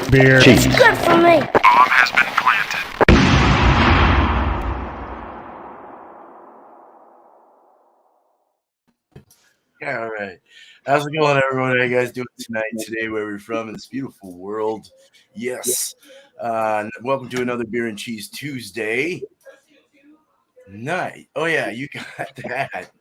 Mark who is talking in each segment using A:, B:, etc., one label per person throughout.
A: Beer.
B: It's good for me.
C: Bomb has been planted.
D: Yeah, all right. How's it going, everyone? How you guys doing tonight? Today, where we're from in this beautiful world. Yes. Welcome to another Beer and Cheese Tuesday night. Oh, yeah, you got that.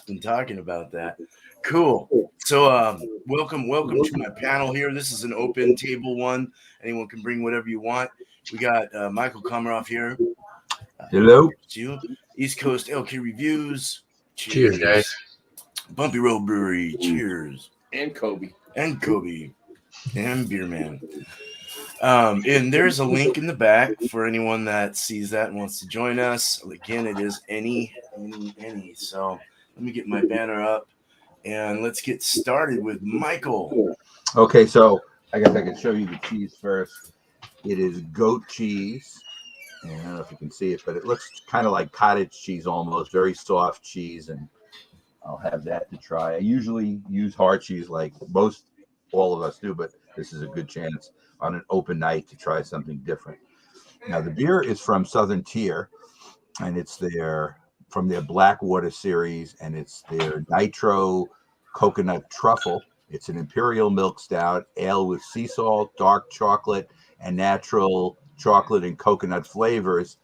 D: Been talking about that. Cool. So, welcome to my panel here. This is an open table one. Anyone can bring whatever you want. We got Michael Komaroff here.
E: Hello.
D: East Coast LK Reviews.
F: Cheers, guys.
D: Bumpy Road Brewery. Cheers.
F: And Kobe.
D: And Beer Man. And there's a link in the back for anyone that sees that and wants to join us. Again, it is any. So let me get my banner up and let's get started with Michael.
E: Okay, so I guess I can show you the cheese first. It is goat cheese. And I don't know if you can see it, but it looks kind of like cottage cheese almost, very soft cheese, and I'll have that to try. I usually use hard cheese like all of us do, but this is a good chance on an open night to try something different. Now, the beer is from Southern Tier, and it's from their Blackwater series, and it's their Nitro Coconut Truffle. It's an imperial milk stout, ale with sea salt, dark chocolate, and natural chocolate and coconut flavors,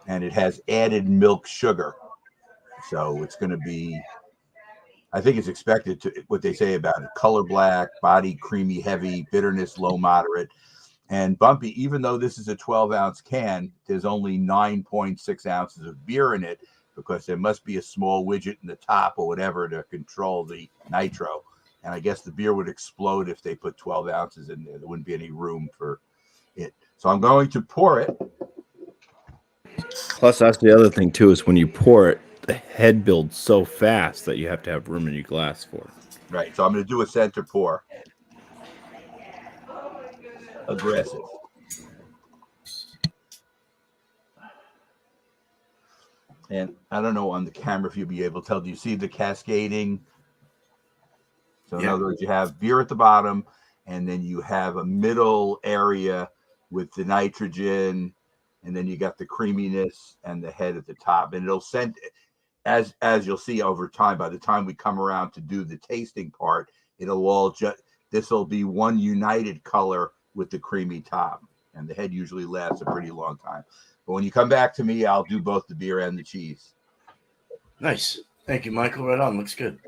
E: and it has added milk sugar. So it's going to be, I think it's expected to, what they say about it, color black, body creamy, heavy, bitterness low, moderate. And Bumpy, even though this is a 12-ounce can, there's only 9.6 ounces of beer in it because there must be a small widget in the top or whatever to control the nitro. And I guess the beer would explode if they put 12 ounces in there. There wouldn't be any room for it. So I'm going to pour it.
A: Plus, that's the other thing, too, is when you pour it, the head builds so fast that you have to have room in your glass for it.
E: Right. So I'm going to do a center pour. Aggressive. And I don't know on the camera if you'll be able to tell. Do you see the cascading? So in other words, you have beer at the bottom, and then you have a middle area with the nitrogen, and then you got the creaminess and the head at the top. And it'll send, as you'll see over time, by the time we come around to do the tasting part, it'll all this will be one united color with the creamy top. And the head usually lasts a pretty long time. But when you come back to me, I'll do both the beer and the cheese.
D: Nice. Thank you, Michael. Right on. Looks good.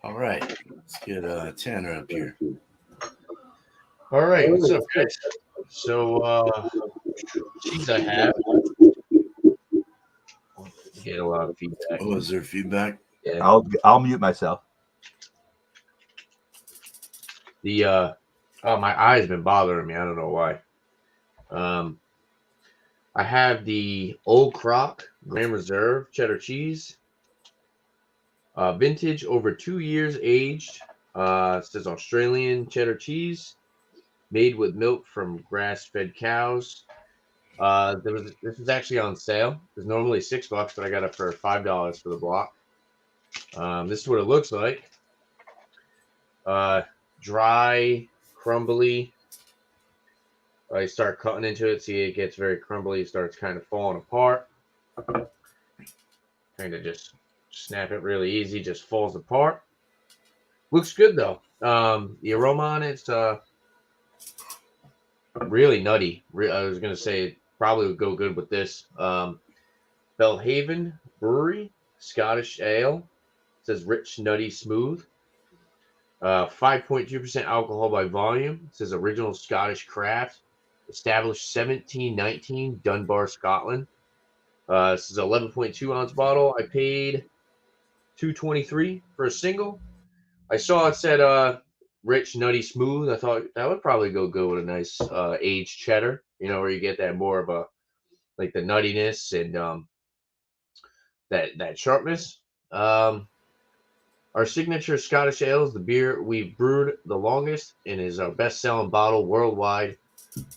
D: All right. Let's get Tanner up here.
F: All right. What's up, guys? So, cheese I have. Get a lot of feedback.
D: Oh, is there feedback?
F: Yeah.
E: I'll mute myself.
F: My eye's been bothering me. I don't know why. I have the Old Croc Grand Reserve cheddar cheese. Vintage, over 2 years aged. It says Australian cheddar cheese, made with milk from grass-fed cows. This was actually on sale. It's normally $6, but I got it for $5 for the block. This is what it looks like. Dry, crumbly. I start cutting into it. See, it gets very crumbly. It starts kind of falling apart. Kind of just snap it really easy. Just falls apart. Looks good though. The aroma on it's really nutty. I was gonna say it probably would go good with this. Belhaven Brewery Scottish Ale. It says rich, nutty, smooth. 5.2% alcohol by volume. It says original Scottish craft. Established 1719, Dunbar, Scotland. This is an 11.2 ounce bottle. I paid $2.23 for a single. I saw it said rich, nutty, smooth. I thought that would probably go good with a nice aged cheddar. You know, where you get that more of a like the nuttiness and that sharpness. Our signature Scottish ale is the beer we've brewed the longest and is our best-selling bottle worldwide.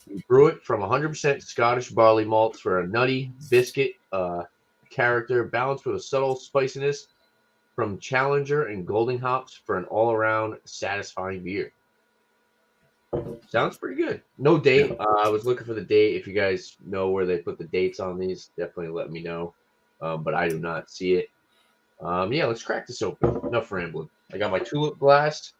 F: We brew it from 100% Scottish barley malts for a nutty biscuit character, balanced with a subtle spiciness from Challenger and Golden hops for an all-around satisfying beer. Sounds pretty good. No date. I was looking for the date. If you guys know where they put the dates on these, definitely let me know. But I do not see it. Yeah, let's crack this open. Enough rambling. I got my tulip glass.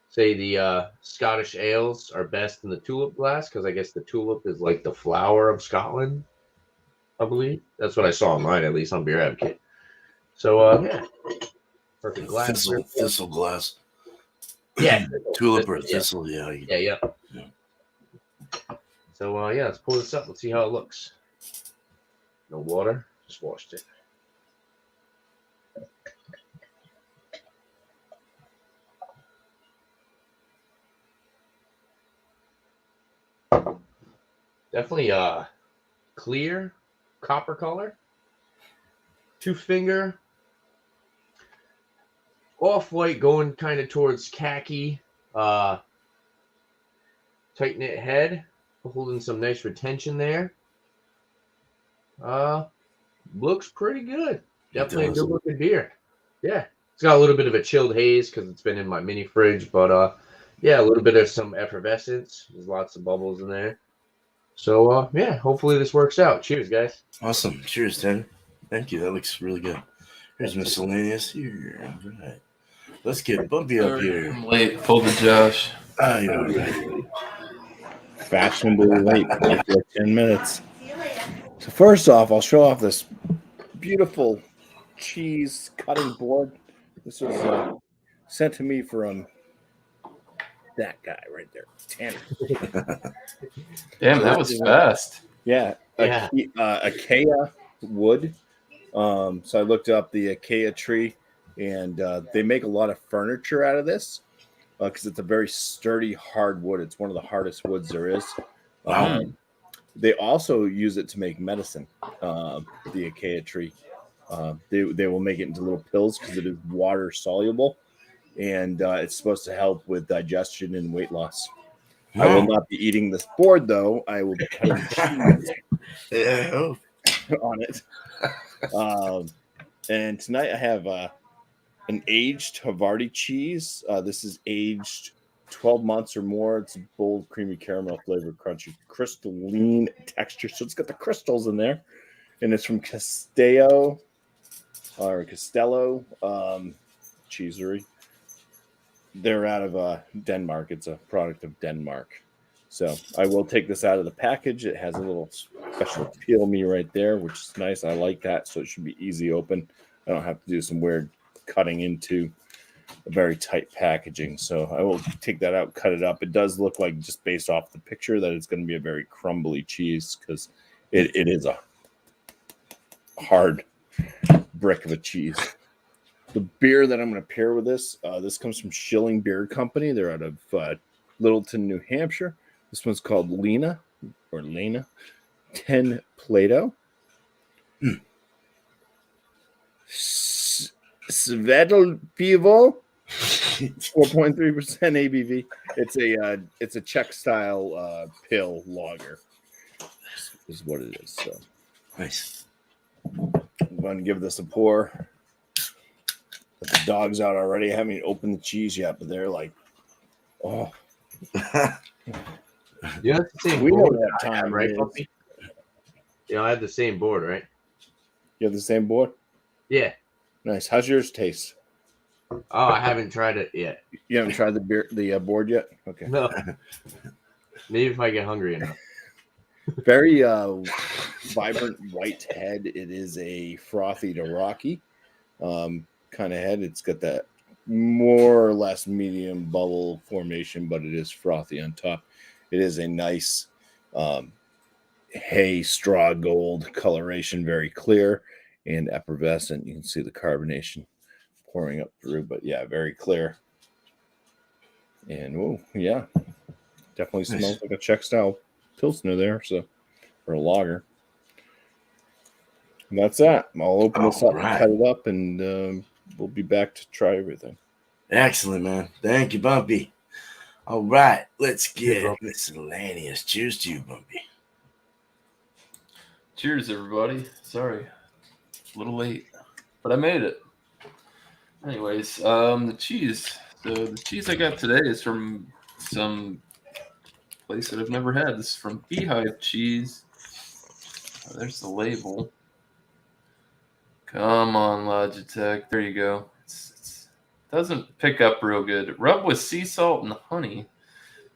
F: Say the Scottish ales are best in the tulip glass because I guess the tulip is like the flower of Scotland, I believe. That's what I saw online, at least on Beer Advocate. So, yeah. Perfect glass.
D: Thistle glass.
F: Yeah.
D: Tulip or thistle, yeah.
F: Yeah. So, yeah, let's pull this up. Let's see how it looks. No water. Just washed it. Definitely clear copper color. 2-finger. Off-white going kind of towards khaki. Tight-knit head. Holding some nice retention there. Looks pretty good. Definitely a good-looking beer. Yeah. It's got a little bit of a chilled haze because it's been in my mini fridge. But, yeah, a little bit of some effervescence. There's lots of bubbles in there. So, yeah, hopefully this works out. Cheers, guys.
D: Awesome. Cheers, Tim. Thank you. That looks really good. Here's Miscellaneous here. All right. Let's get Bumpy up here.
B: I'm late. Pulled the Josh.
D: You're all right.
A: Fashionably late, like 10 minutes. So first off, I'll show off this beautiful cheese cutting board. This was sent to me from that guy right there, Tanner.
B: Damn, that was fast.
A: Yeah. Acacia wood. So I looked up the acacia tree, and they make a lot of furniture out of this because it's a very sturdy, hard wood. It's one of the hardest woods there is. They also use it to make medicine, the acacia tree. They will make it into little pills because it is water soluble, and it's supposed to help with digestion and weight loss. I will not be eating this board, though. I will be cutting cheese on it. And tonight I have an aged Havarti cheese. This is aged 12 months or more. It's a bold, creamy caramel flavor, crunchy, crystalline texture. So it's got the crystals in there. And it's from Castello Cheesery. They're out of Denmark. It's a product of Denmark. So I will take this out of the package. It has a little special peel me right there, which is nice. I like that. So it should be easy open. I don't have to do some weird cutting into a very tight packaging. So I will take that out, cut it up. It does look like, just based off the picture, that it's going to be a very crumbly cheese because it is a hard brick of a cheese. The beer that I'm going to pair with this comes from Schilling Beer Company. They're out of Littleton, New Hampshire. This one's called Lena 10 Plato. Svedal Pivo, 4.3% ABV. It's a Czech style pill lager. This is what it is. So
D: nice.
A: I'm going to give this a pour. But the dog's out already. I haven't even opened the cheese yet, but they're like, oh.
F: Yeah, it's the same
A: We
F: board
A: don't have time,
F: right,
A: man.
F: Bumpy? I have the same board, right?
A: You have the same board?
F: Yeah.
A: Nice. How's yours taste?
F: Oh, I haven't tried it yet.
A: You haven't tried the board yet? Okay.
F: No. Maybe if I get hungry enough.
A: Very vibrant white head. It is a frothy to rocky kind of head. It's got that more or less medium bubble formation, but it is frothy on top. It is a nice hay straw gold coloration, very clear and effervescent. You can see the carbonation pouring up through, but yeah, very clear. And definitely smells like a Czech style Pilsner there, so, or a lager. And that's that. I'll open this up,
D: Alright.
A: cut it up, and we'll be back to try everything.
D: Excellent, man. Thank you, Bumpy. All right, let's
F: Cheers,
D: get
F: bro.
D: miscellaneous. Cheers to you, Bumpy.
B: Cheers, everybody. Sorry, a little late, but I made it. Anyways, the cheese. So the cheese I got today is from some place that I've never had. This is from Beehive Cheese. Oh, there's the label. Come on, Logitech. There you go. It doesn't pick up real good. Rub with sea salt and honey.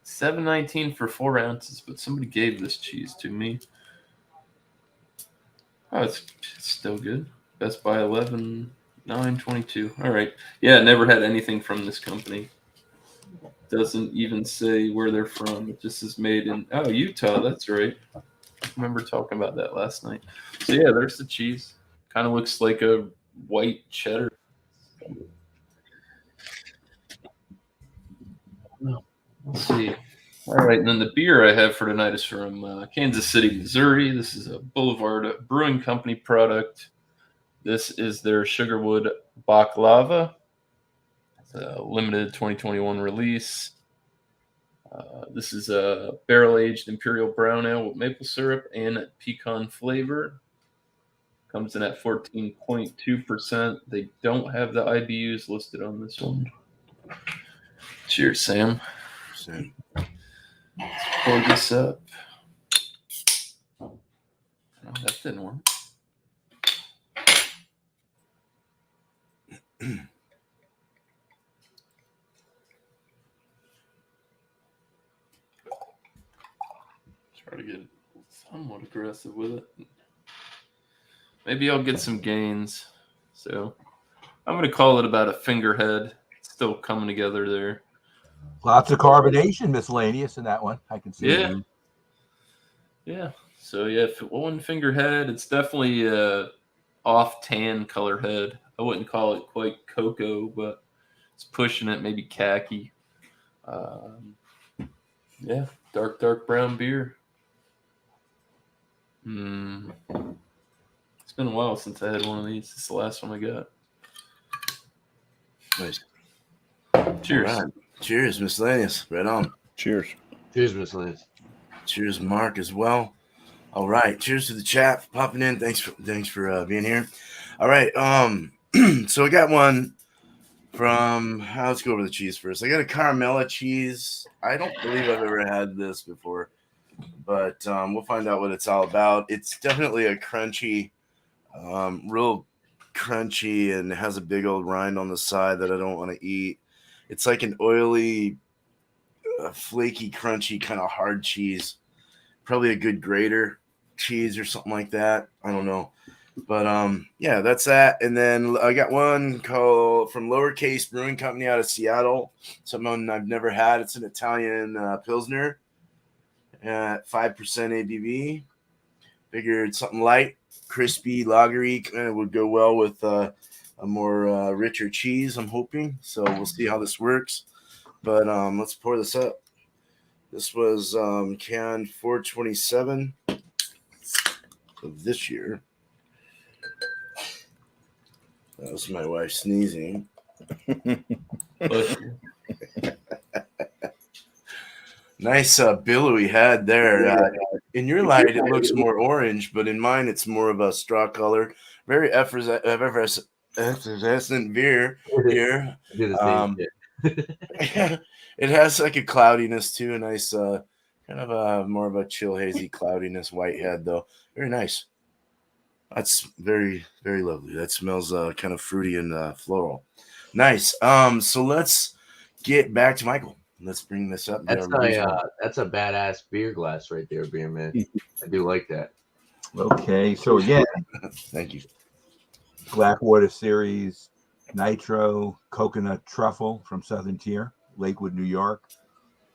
B: $7.19 for 4 ounces, but somebody gave this cheese to me. Oh, it's still good. Best Buy 11, 9.22. All right. Yeah, never had anything from this company. Doesn't even say where they're from. It just is made in Utah. That's right. I remember talking about that last night. So yeah, there's the cheese. Kind of looks like a white cheddar. Let's see. All right, and then the beer I have for tonight is from Kansas City, Missouri. This is a Boulevard Brewing Company product. This is their Sugarwood Baklava. It's a limited 2021 release. This is a barrel-aged imperial brown ale with maple syrup and pecan flavor. Comes in at 14.2%. They don't have the IBUs listed on this one. Cheers, Sam.
D: Sam.
B: Let's pour this up. Oh, that didn't work. Try to get somewhat aggressive with it. Maybe I'll get some gains. So I'm going to call it about a fingerhead. It's still coming together there.
E: Lots of carbonation miscellaneous in that one. I can see.
B: Yeah. Yeah. So yeah, one finger head. It's definitely a off tan color head. I wouldn't call it quite cocoa, but it's pushing it, maybe khaki. Yeah, dark brown beer. It's been a while since I had one of these. It's the last one I got.
D: Nice.
B: Cheers.
D: All right. Cheers, miscellaneous. Right on.
A: Cheers.
F: Cheers, miscellaneous.
D: Cheers, Mark, as well. All right. Cheers to the chat for popping in. Thanks for being here. All right. So I got one from. Let's go over the cheese first. I got a caramella cheese. I don't believe I've ever had this before, but we'll find out what it's all about. It's definitely a crunchy, real crunchy, and has a big old rind on the side that I don't want to eat. It's like an oily, flaky, crunchy, kind of hard cheese. Probably a good grater cheese or something like that. I don't know. But yeah, that's that. And then I got one called from Lowercase Brewing Company out of Seattle. Something I've never had. It's an Italian Pilsner at 5% ABV. Figured something light, crispy, lagery kind of would go well with a more richer cheese, I'm hoping. So we'll see how this works. But let's pour this up. This was can 427 of this year. That was my wife sneezing. Nice billowy head there. In your light, it looks more orange, but in mine, it's more of a straw color. Very effervescent beer here.
F: Do the same shit.
D: It has like a cloudiness too, a nice kind of a more of a chill, hazy cloudiness. White head though, very nice. That's very, very lovely. That smells kind of fruity and floral. Nice. So let's get back to Michael. Let's bring this up.
F: That's a badass beer glass right there, beer man. I do like that.
E: Okay, so again,
D: Thank you.
E: Blackwater Series Nitro Coconut Truffle from Southern Tier, Lakewood, New York.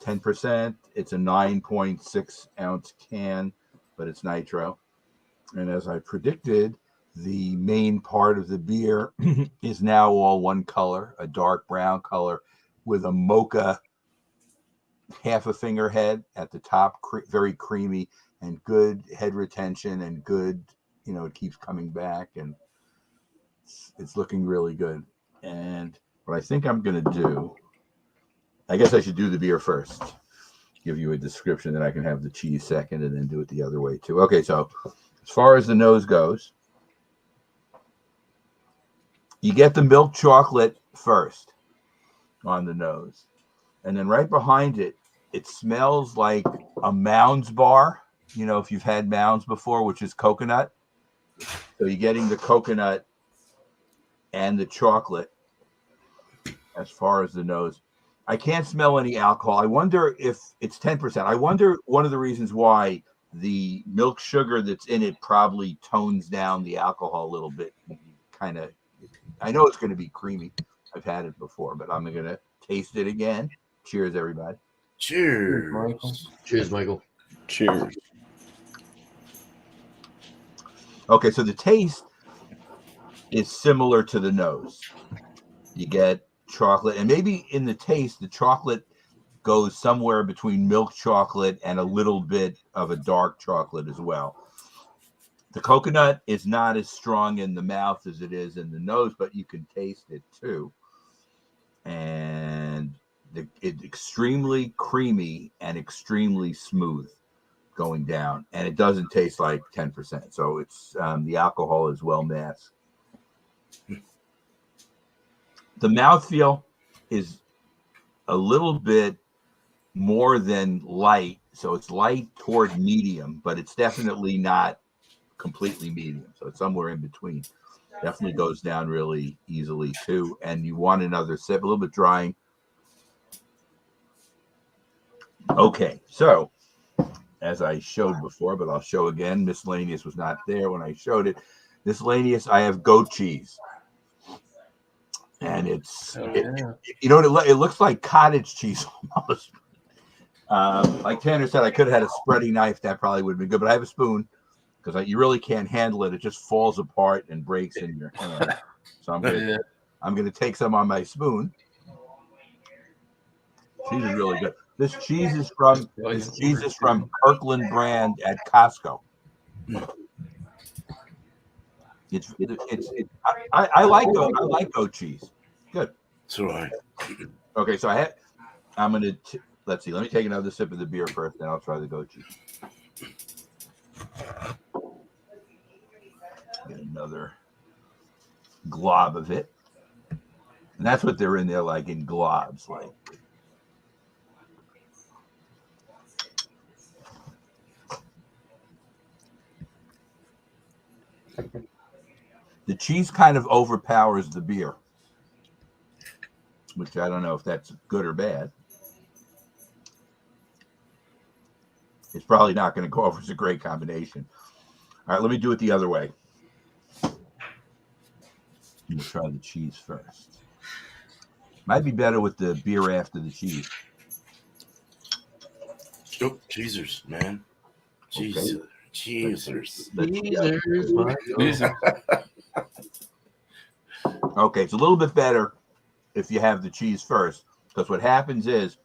E: 10%. It's a 9.6 ounce can, but it's nitro. And as I predicted, the main part of the beer is now all one color, a dark brown color with a mocha half a finger head at the top, very creamy and good head retention and good it keeps coming back, and it's looking really good. And what I think I'm going to do, I guess I should do the beer first. Give you a description, then I can have the cheese second, and then do it the other way too. Okay, so as far as the nose goes, you get the milk chocolate first on the nose, and then right behind it, it smells like a Mounds bar. If you've had Mounds before, which is coconut. So you're getting the coconut and the chocolate as far as the nose. I can't smell any alcohol. I wonder if it's 10%. I wonder one of the reasons why the milk sugar that's in it probably tones down the alcohol a little bit. Kind of, I know it's going to be creamy. I've had it before, but I'm going to taste it again. Cheers, everybody.
D: Cheers.
F: Cheers, Michael.
A: Cheers.
E: Okay, so the taste is similar to the nose. You get chocolate, and maybe in the taste, the chocolate goes somewhere between milk chocolate and a little bit of a dark chocolate as well. The coconut is not as strong in the mouth as it is in the nose, but you can taste it too. And it's extremely creamy and extremely smooth going down, and it doesn't taste like 10%. So it's the alcohol is well masked. The mouthfeel is a little bit more than light, so it's light toward medium, but it's definitely not completely medium. So it's somewhere in between. Definitely goes down really easily too. And you want another sip, a little bit drying. Okay, so as I showed before, but I'll show again, Miscellaneous was not there when I showed it. Miscellaneous, I have goat cheese. And it's, it looks like cottage cheese almost. Like Tanner said, I could have had a spreading knife. That probably would have been good, but I have a spoon because you really can't handle it. It just falls apart and breaks in your hand. So I'm going to take some on my spoon. Cheese is really good. This cheese is from Kirkland brand at Costco. I like goat cheese. Good.
D: So I.
E: Okay, so I'm gonna let's see. Let me take another sip of the beer first, then I'll try the goat cheese. Get another glob of it, and that's what they're in there, like in globs, like. The cheese kind of overpowers the beer, which I don't know if that's good or bad. It's probably not going to go over as a great combination. All right, let me do it the other way. I'm going to try the cheese first. Might be better with the beer after the cheese.
D: Oh, cheesers, man. Cheesers.
E: Okay.
D: Cheesers.
E: Okay, it's a little bit better if you have the cheese first, because what happens is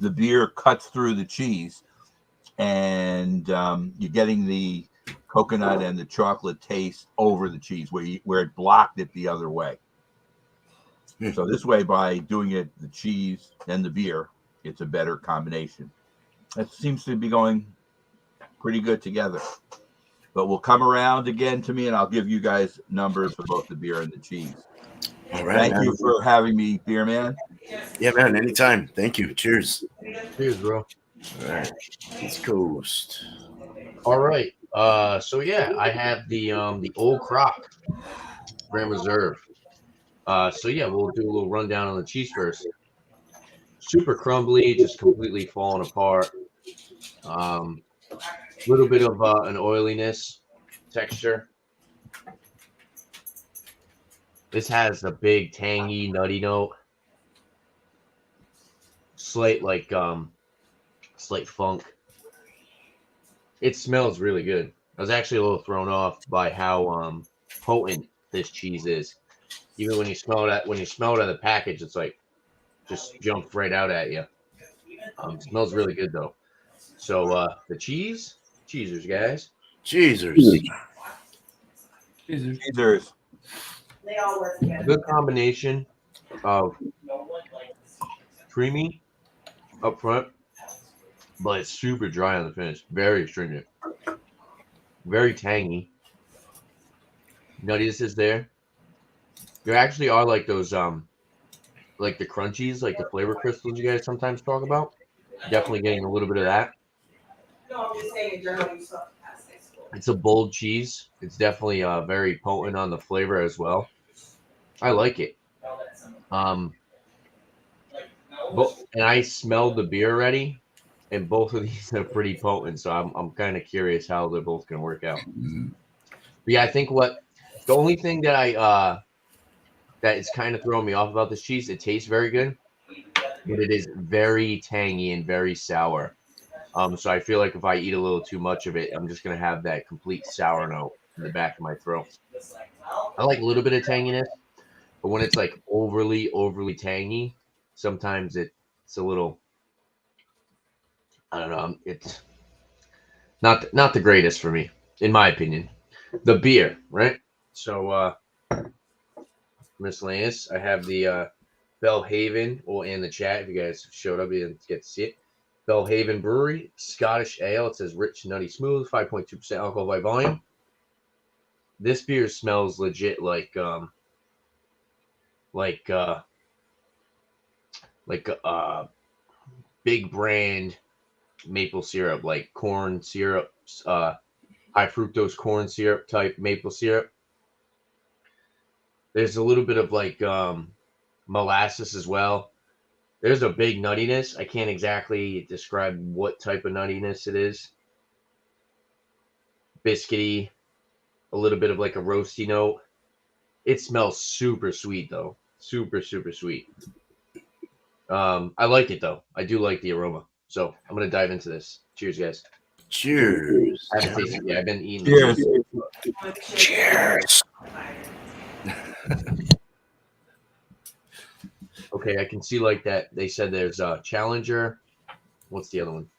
E: the beer cuts through the cheese, and you're getting the coconut and the chocolate taste over the cheese where it blocked it the other way. So this way, by doing it the cheese and the beer, it's a better combination. It seems to be going pretty good together. But we'll come around again to me, and I'll give you guys numbers for both the beer and the cheese.
D: All right.
E: Thank you for having me, Beer Man.
D: Yeah, man. Anytime. Thank you. Cheers.
F: Cheers, bro.
D: All right. East Coast.
F: All right. So yeah, I have the Old Croc Grand Reserve. So yeah, we'll do a little rundown on the cheese first. Super crumbly, just completely falling apart. Little bit of an oiliness texture. This has a big tangy, nutty note. Slight funk. It smells really good. I was actually a little thrown off by how potent this cheese is. Even when you smell it out of the package, it's like just jumps right out at you. It smells really good though. So the cheesers, guys.
D: Cheezers.
E: Cheezers.
F: Good combination of creamy up front, but it's super dry on the finish. Very astringent. Very tangy. Nuttiness is there. There actually are like those like the crunchies, like the flavor crystals you guys sometimes talk about. Definitely getting a little bit of that. It's a bold cheese. It's definitely very potent on the flavor as well. I like it. And I smelled the beer already, and both of these are pretty potent. So I'm kind of curious how they're both gonna work out. But yeah, I think the only thing that that is kind of throwing me off about this cheese, it tastes very good, but it is very tangy and very sour. So I feel like if I eat a little too much of it, I'm just gonna have that complete sour note in the back of my throat. I like a little bit of tanginess, but when it's like overly tangy, sometimes it's a little, I don't know, it's not the greatest for me, in my opinion. The beer, right? So Miscellaneous, I have the Bellhaven, or in the chat if you guys showed up, you didn't get to see it. Bellhaven Brewery, Scottish Ale. It says rich, nutty, smooth, 5.2% alcohol by volume. This beer smells legit like big brand maple syrup, like corn syrup, high fructose corn syrup type maple syrup. There's a little bit of like molasses as well. There's a big nuttiness. I can't exactly describe what type of nuttiness it is. Biscuity, a little bit of like a roasty note. It smells super sweet though. Super sweet. I like it though. I do like the aroma. So I'm gonna dive into this. Cheers, guys.
D: Cheers.
F: I haven't tasted it yet. I've been eating
E: Cheers.
D: Cheers.
F: Okay, I can see like that. They said there's Challenger. What's the other one?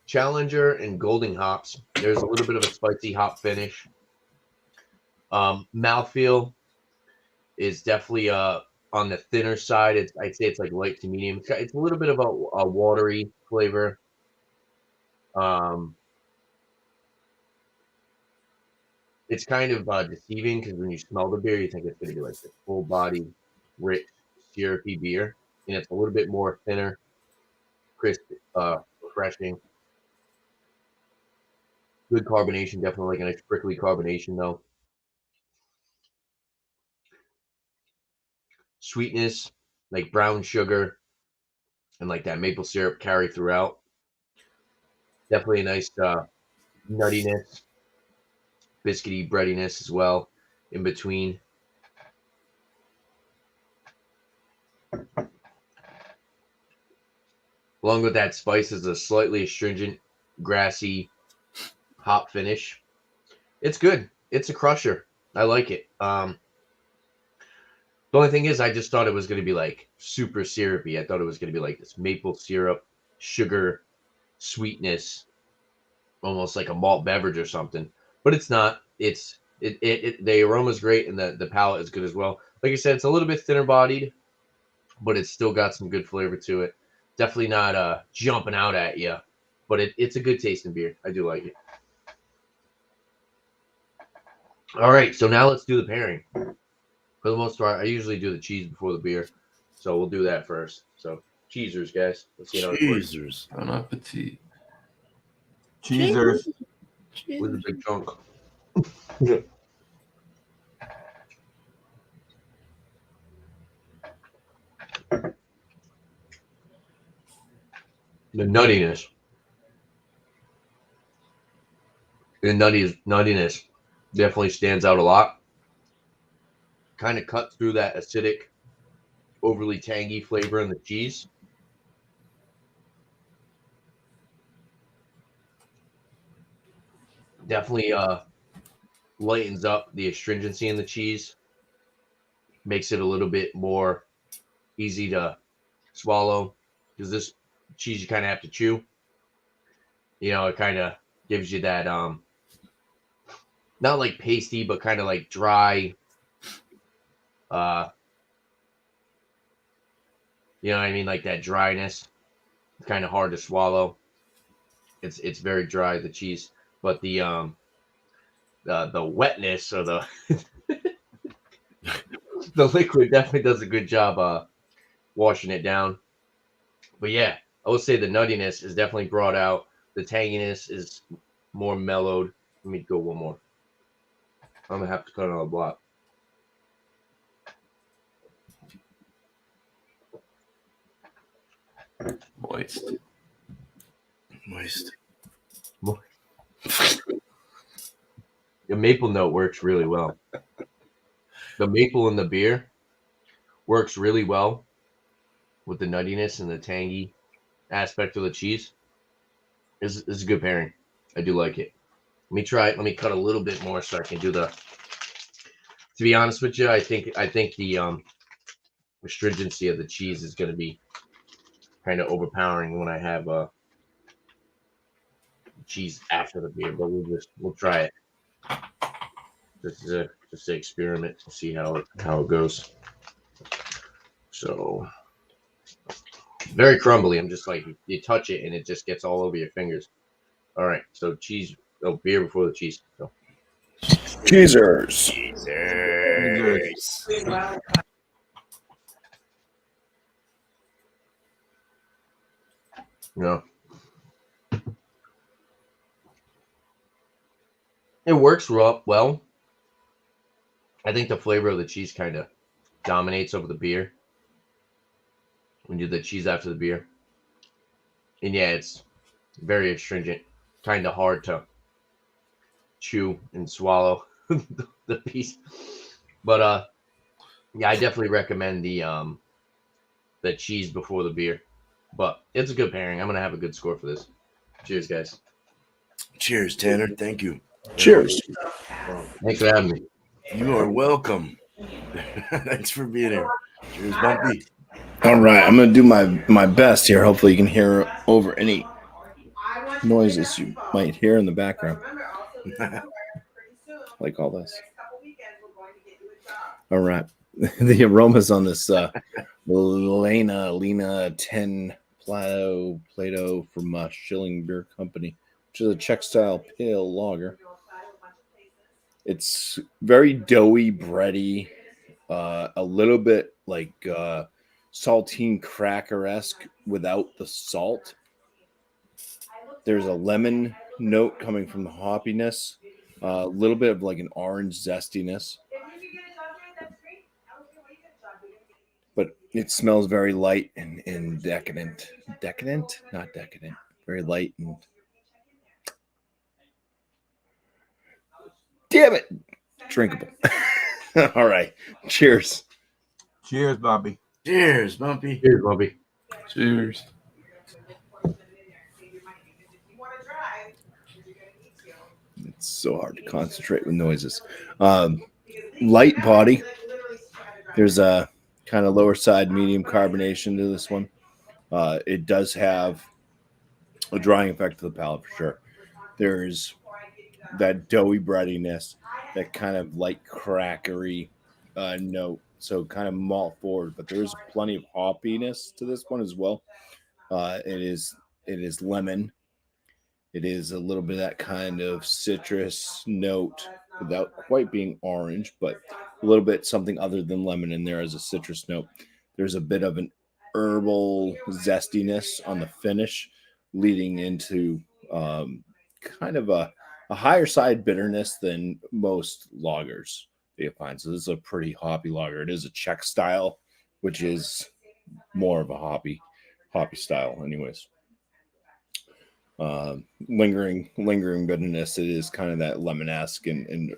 F: Challenger and Golden hops. There's a little bit of a spicy hop finish. Mouthfeel is definitely on the thinner side. I'd say it's like light to medium. It's a little bit of a watery flavor. It's kind of deceiving because when you smell the beer, you think it's going to be like this full body, rich, syrupy beer, and it's a little bit more thinner, crisp, refreshing. Good carbonation, definitely like a nice prickly carbonation though. Sweetness, like brown sugar, and like that maple syrup carry throughout. Definitely a nice nuttiness, biscuity breadiness as well in between. Along with that spice is a slightly astringent, grassy hop finish. It's good. It's a crusher. I like it. The only thing is, I just thought it was going to be like super syrupy. I thought it was going to be like this maple syrup, sugar, sweetness, almost like a malt beverage or something. But it's not. The aroma is great and the palate is good as well. Like I said, it's a little bit thinner bodied, but it's still got some good flavor to it. Definitely not jumping out at you, but it's a good tasting beer. I do like it. All right, so now let's do the pairing. For the most part, I usually do the cheese before the beer, so we'll do that first. So cheesers, guys. Let's see how it works.
D: Cheezers.
B: Bon appetit.
E: Cheezers.
F: With a big chunk. The nuttiness. The nuttiness definitely stands out a lot. Kind of cuts through that acidic, overly tangy flavor in the cheese. Definitely lightens up the astringency in the cheese. Makes it a little bit more easy to swallow because this cheese you kind of have to chew. You know, it kind of gives you that not like pasty, but kind of like dry. You know what I mean? Like that dryness. It's kind of hard to swallow. It's very dry, the cheese, but the wetness or the the liquid definitely does a good job washing it down. But yeah, I would say the nuttiness is definitely brought out. The tanginess is more mellowed. Let me go one more. I'm gonna have to cut on a block.
B: Moist.
D: Moist.
F: The maple note works really well. The maple in the beer works really well with the nuttiness and the tangy aspect of the cheese. This is a good pairing. I do like it. Let me try it. Let me cut a little bit more so I can do the. To be honest with you, I think the astringency of the cheese is going to be kind of overpowering when I have cheese after the beer. But we'll try it. This is just an experiment to see how it goes. So very crumbly. I'm just like you touch it and it just gets all over your fingers. All right, so cheese. Oh, beer before the cheese. So.
A: Cheezers.
F: No. It works well. I think the flavor of the cheese kind of dominates over the beer when you do the cheese after the beer. And yeah, it's very astringent, kind of hard to chew and swallow the piece. But yeah, I definitely recommend the cheese before the beer. But it's a good pairing. I'm gonna have a good score for this. Cheers, guys.
D: Cheers, Tanner. Thank you.
A: Cheers.
F: Thanks for having me.
D: You are welcome. Thanks for being here. Cheers, Bumpy.
A: All right, I'm gonna do my best here. Hopefully, you can hear over any noises you might hear in the background, like all this. All right, the aromas on this Lena 10 Plato from Schilling Beer Company, which is a Czech style pale lager. It's very doughy, bready, a little bit like saltine cracker-esque without the salt. There's a lemon note coming from the hoppiness, a little bit of like an orange zestiness. But it smells very light and decadent. Decadent? Not decadent. Very light and... Damn it! Drinkable. All right. Cheers.
E: Cheers, Bumpy.
D: Cheers, Bumpy.
F: Cheers, Bumpy.
B: Cheers.
A: It's so hard to concentrate with noises. Light body. There's a kind of lower side medium carbonation to this one. It does have a drying effect to the palate for sure. There's that doughy breadiness, that kind of light crackery note. So kind of malt forward, but there is plenty of hoppiness to this one as well. It is lemon. It is a little bit of that kind of citrus note without quite being orange, but a little bit something other than lemon in there as a citrus note. There's a bit of an herbal zestiness on the finish, leading into kind of a higher side bitterness than most lagers that you find. So this is a pretty hoppy lager. It is a Czech style, which is more of a hoppy style anyways. Lingering bitterness. It is kind of that lemon-esque and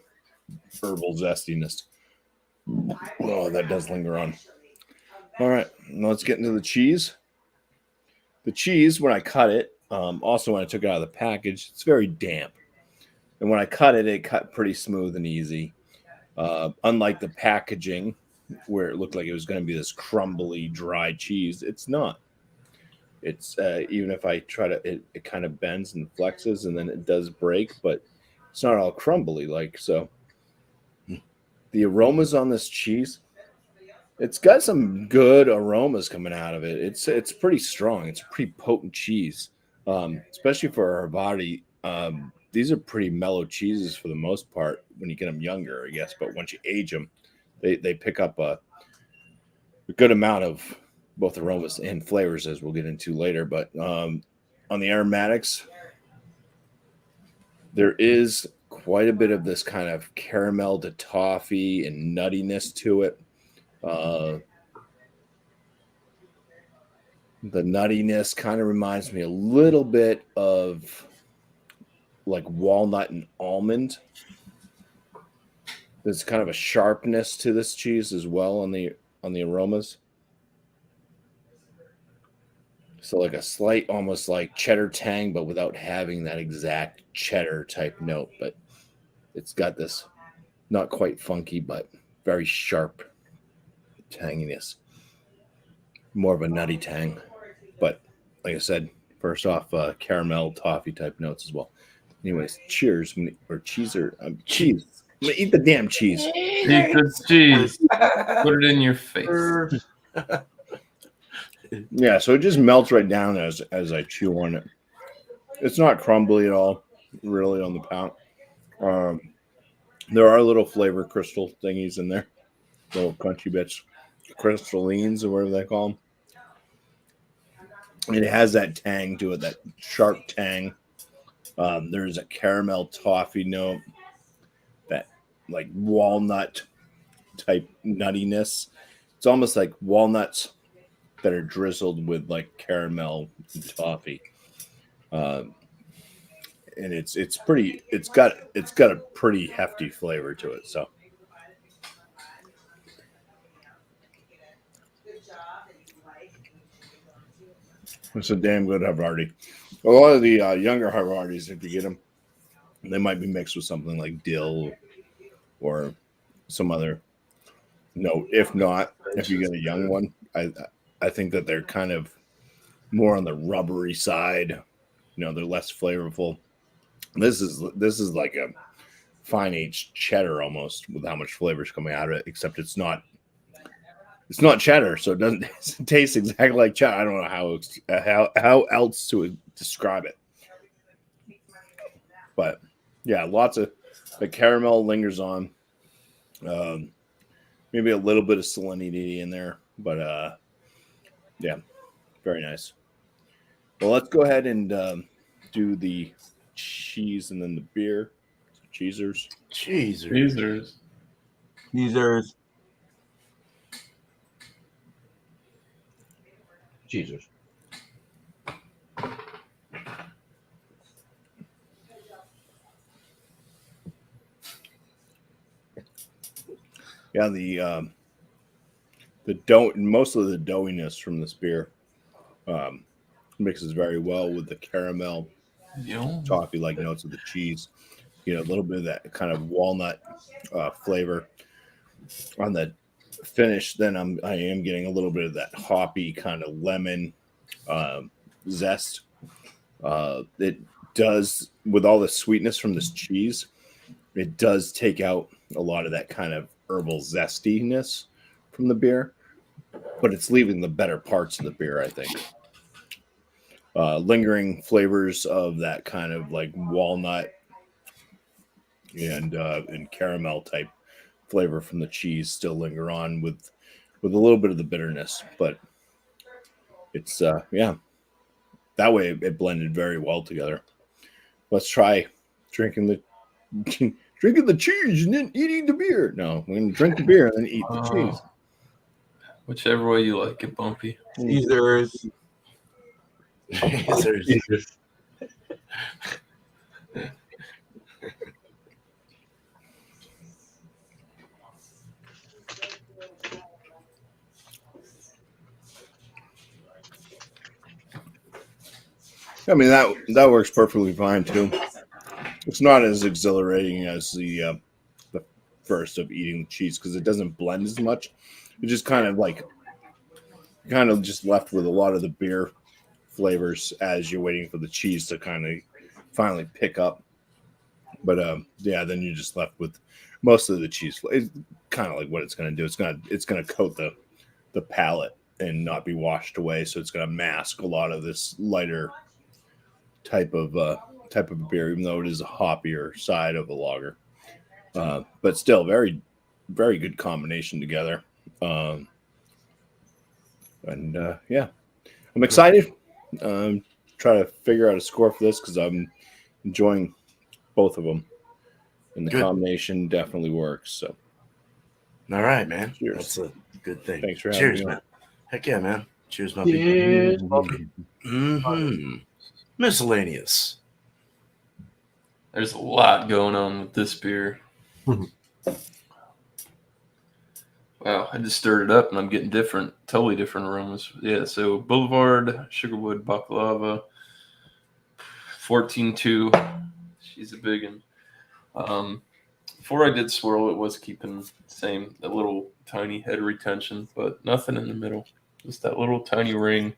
A: herbal zestiness. Oh, that does linger on. All right, now let's get into the cheese. The cheese, when I cut it, also when I took it out of the package, it's very damp. And when I cut it, it cut pretty smooth and easy. Unlike the packaging, where it looked like it was going to be this crumbly, dry cheese, it's not. It's even if I try to, it kind of bends and flexes and then it does break, but It's not all crumbly like so. The aromas on this cheese, it's got some good aromas coming out of it. It's pretty strong. It's a pretty potent cheese, especially for our body. These are pretty mellow cheeses for the most part when you get them younger, I guess. But once you age them, they pick up a good amount of both aromas and flavors, as we'll get into later. But on the aromatics, there is quite a bit of this kind of caramel to toffee and nuttiness to it. The nuttiness kind of reminds me a little bit of like walnut and almond. There's kind of a sharpness to this cheese as well on the aromas. So like a slight, almost like cheddar tang, but without having that exact cheddar type note. But it's got this not quite funky, but very sharp tanginess. More of a nutty tang. But like I said, first off, caramel, toffee type notes as well. Anyways, cheers. Or cheese or cheese. I'm going to eat the damn cheese.
B: Eat the cheese. Put it in your face.
A: Yeah, so it just melts right down as I chew on it. It's not crumbly at all, really, on the palate. There are little flavor crystal thingies in there, little crunchy bits, crystallines or whatever they call them. It has that tang to it, that sharp tang. There's a caramel toffee note, that like walnut type nuttiness. It's almost like walnuts that are drizzled with like caramel and toffee. And it's got a pretty hefty flavor to it. So it's a damn good Havarti. A lot of the younger Havartis, if you get them, they might be mixed with something like dill or some other note. If not, if you get a young one, I think that they're kind of more on the rubbery side. You know, they're less flavorful. This is like a fine aged cheddar almost, with how much flavor is coming out of it. Except it's not cheddar, so it doesn't taste exactly like cheddar. I don't know how else to describe it. But yeah, lots of the caramel lingers on. Maybe a little bit of salinity in there, but yeah, very nice. Well, let's go ahead and do the cheese and then the beer. Cheesers.
B: Cheesers.
E: Cheesers.
F: Cheesers.
A: Yeah, the dough, most of the doughiness from this beer mixes very well with the caramel, toffee like notes of the cheese. You know, a little bit of that kind of walnut flavor on the finish. Then I am getting a little bit of that hoppy kind of lemon zest. It does, with all the sweetness from this cheese, it does take out a lot of that kind of herbal zestiness from the beer, but it's leaving the better parts of the beer, I think. Lingering flavors of that kind of like walnut and caramel type flavor from the cheese still linger on with a little bit of the bitterness, but it's yeah, that way it blended very well together. Let's try drinking the cheese and then eating the beer. No, we're gonna drink the beer and then eat the cheese.
B: Whichever way you like it, Bumpy.
E: Cheesers.
F: Cheesers.
A: I mean, that works perfectly fine too. It's not as exhilarating as the first of eating cheese because it doesn't blend as much. It just kind of just left with a lot of the beer flavors as you're waiting for the cheese to kind of finally pick up But yeah, then you're just left with most of the cheese. It's kind of like what it's going to do. It's gonna coat the palate and not be washed away. So it's going to mask a lot of this lighter type of beer, even though it is a hoppier side of a lager. But still, very very good combination together. And yeah, I'm excited. Try to figure out a score for this because I'm enjoying both of them, and the
D: Good.
A: combination definitely works. So,
D: All right, man.
A: Cheers.
D: That's a good thing.
A: Thanks for having
D: Cheers,
A: me
D: man.
A: on.
D: Heck yeah, man. Cheers, Bumpy.
F: Cheers, Bumpy.
D: Mm-hmm. Miscellaneous.
B: There's a lot going on with this beer. Wow, I just stirred it up and I'm getting totally different aromas. Yeah, so Boulevard, Sugarwood, Baklava, 14.2. She's a big one. Before I did swirl, it was keeping the same, a little tiny head retention, but nothing in the middle. Just that little tiny ring.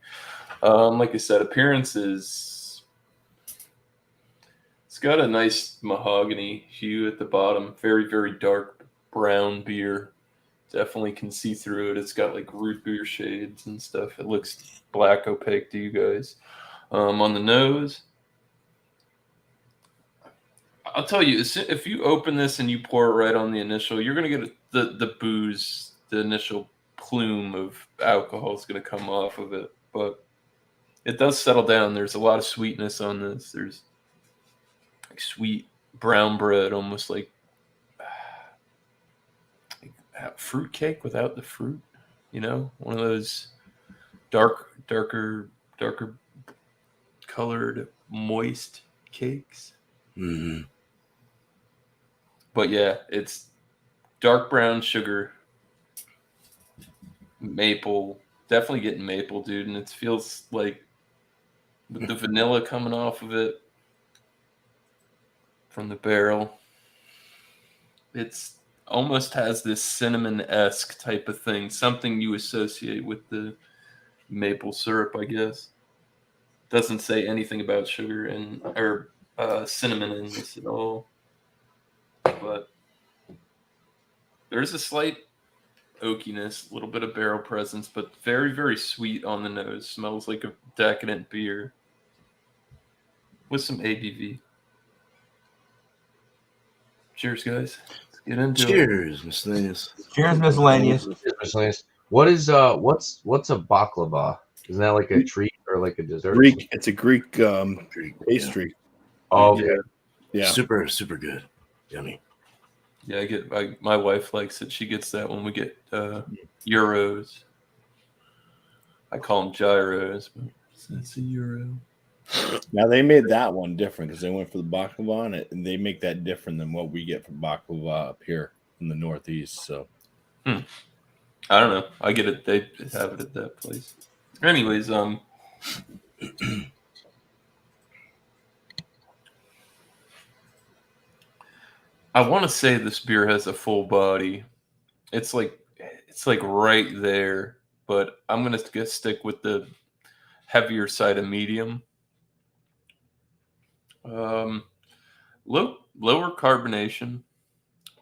B: Like I said, appearance is, it's got a nice mahogany hue at the bottom. Very, very dark brown beer. Definitely can see through it. It's got like root beer shades and stuff. It looks black opaque to you guys. On the nose, I'll tell you, if you open this and you pour it right on the initial, you're going to get the booze, the initial plume of alcohol is going to come off of it. But it does settle down. There's a lot of sweetness on this. There's like sweet brown bread, almost like fruit cake without the fruit. You know, one of those darker colored, moist cakes.
D: Mm-hmm.
B: But yeah, it's dark brown sugar, maple, definitely getting maple, dude. And it feels like with the vanilla coming off of it from the barrel, it's almost has this cinnamon-esque type of thing, something you associate with the maple syrup, I guess. Doesn't say anything about sugar or cinnamon in this at all. But there's a slight oakiness, a little bit of barrel presence, but very, very sweet on the nose. Smells like a decadent beer with some ABV. Cheers, guys. Let's get into it.
D: Cheers, Miscellaneous.
E: Cheers, miscellaneous.
F: Miscellaneous. What is what's a baklava? Isn't that like a treat or like a dessert?
A: Greek. It's a Greek
D: Greek,
A: pastry.
F: Oh, okay.
A: Yeah.
D: Super, super good. Yummy.
B: Yeah, my wife likes it. She gets that when we get euros. I call them gyros, but it's a euro.
A: Now they made that one different because they went for the baklava, and they make that different than what we get from baklava up here in the Northeast. So
B: I don't know. I get it. They have it at that place. Anyways, I want to say this beer has a full body. It's like right there, but I'm gonna stick with the heavier side of medium. Lower carbonation,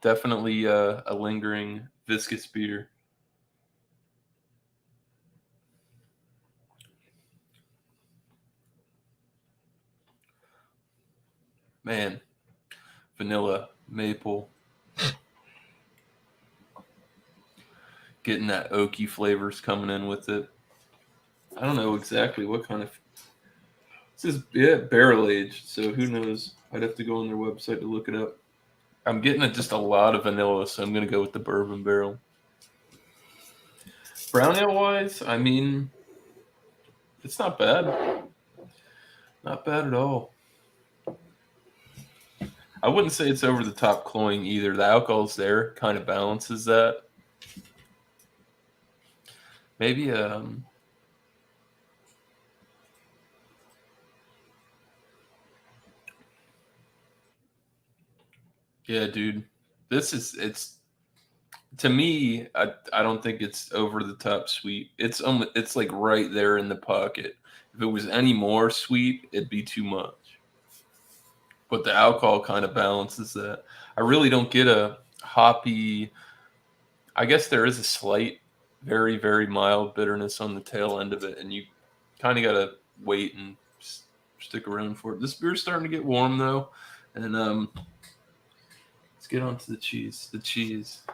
B: definitely a lingering viscous beer. Man, vanilla, maple, getting that oaky flavors coming in with it. I don't know exactly what kind of. This is barrel aged, so who knows? I'd have to go on their website to look it up. I'm getting just a lot of vanilla, so I'm gonna go with the bourbon barrel. Brown ale wise, I mean, it's not bad. Not bad at all. I wouldn't say it's over the top cloying either. The alcohol's there, kind of balances that. Maybe yeah, dude. It's to me, I don't think it's over the top sweet. It's like right there in the pocket. If it was any more sweet, it'd be too much. but the alcohol kind of balances that. I really don't get a hoppy. I guess there is a slight, very, very mild bitterness on the tail end of it, and you kind of got to wait and stick around for it. This beer's starting to get warm, though, and let's get on to the cheese. The cheese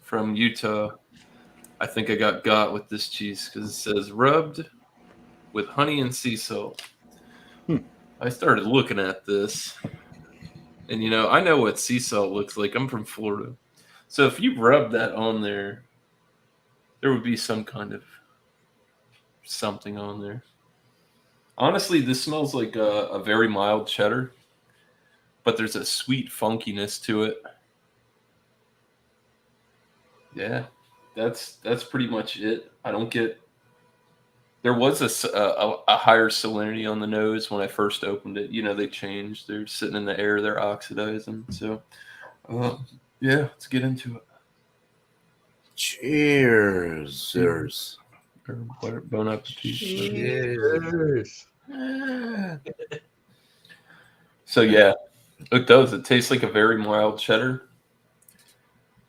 B: from Utah. I think I got with this cheese because it says rubbed with honey and sea salt. I started looking at this, and I know what sea salt looks like. I'm from Florida. So if you rub that on there, there would be some kind of something on there. Honestly, this smells like a very mild cheddar, but there's a sweet funkiness to it. Yeah, that's pretty much it. I don't get. There was a higher salinity on the nose when I first opened it. They changed. They're sitting in the air. They're oxidizing. So, yeah, let's get into it.
D: Cheers.
B: Or bon appetit.
F: Cheers.
B: So yeah, it does. It tastes like a very mild cheddar,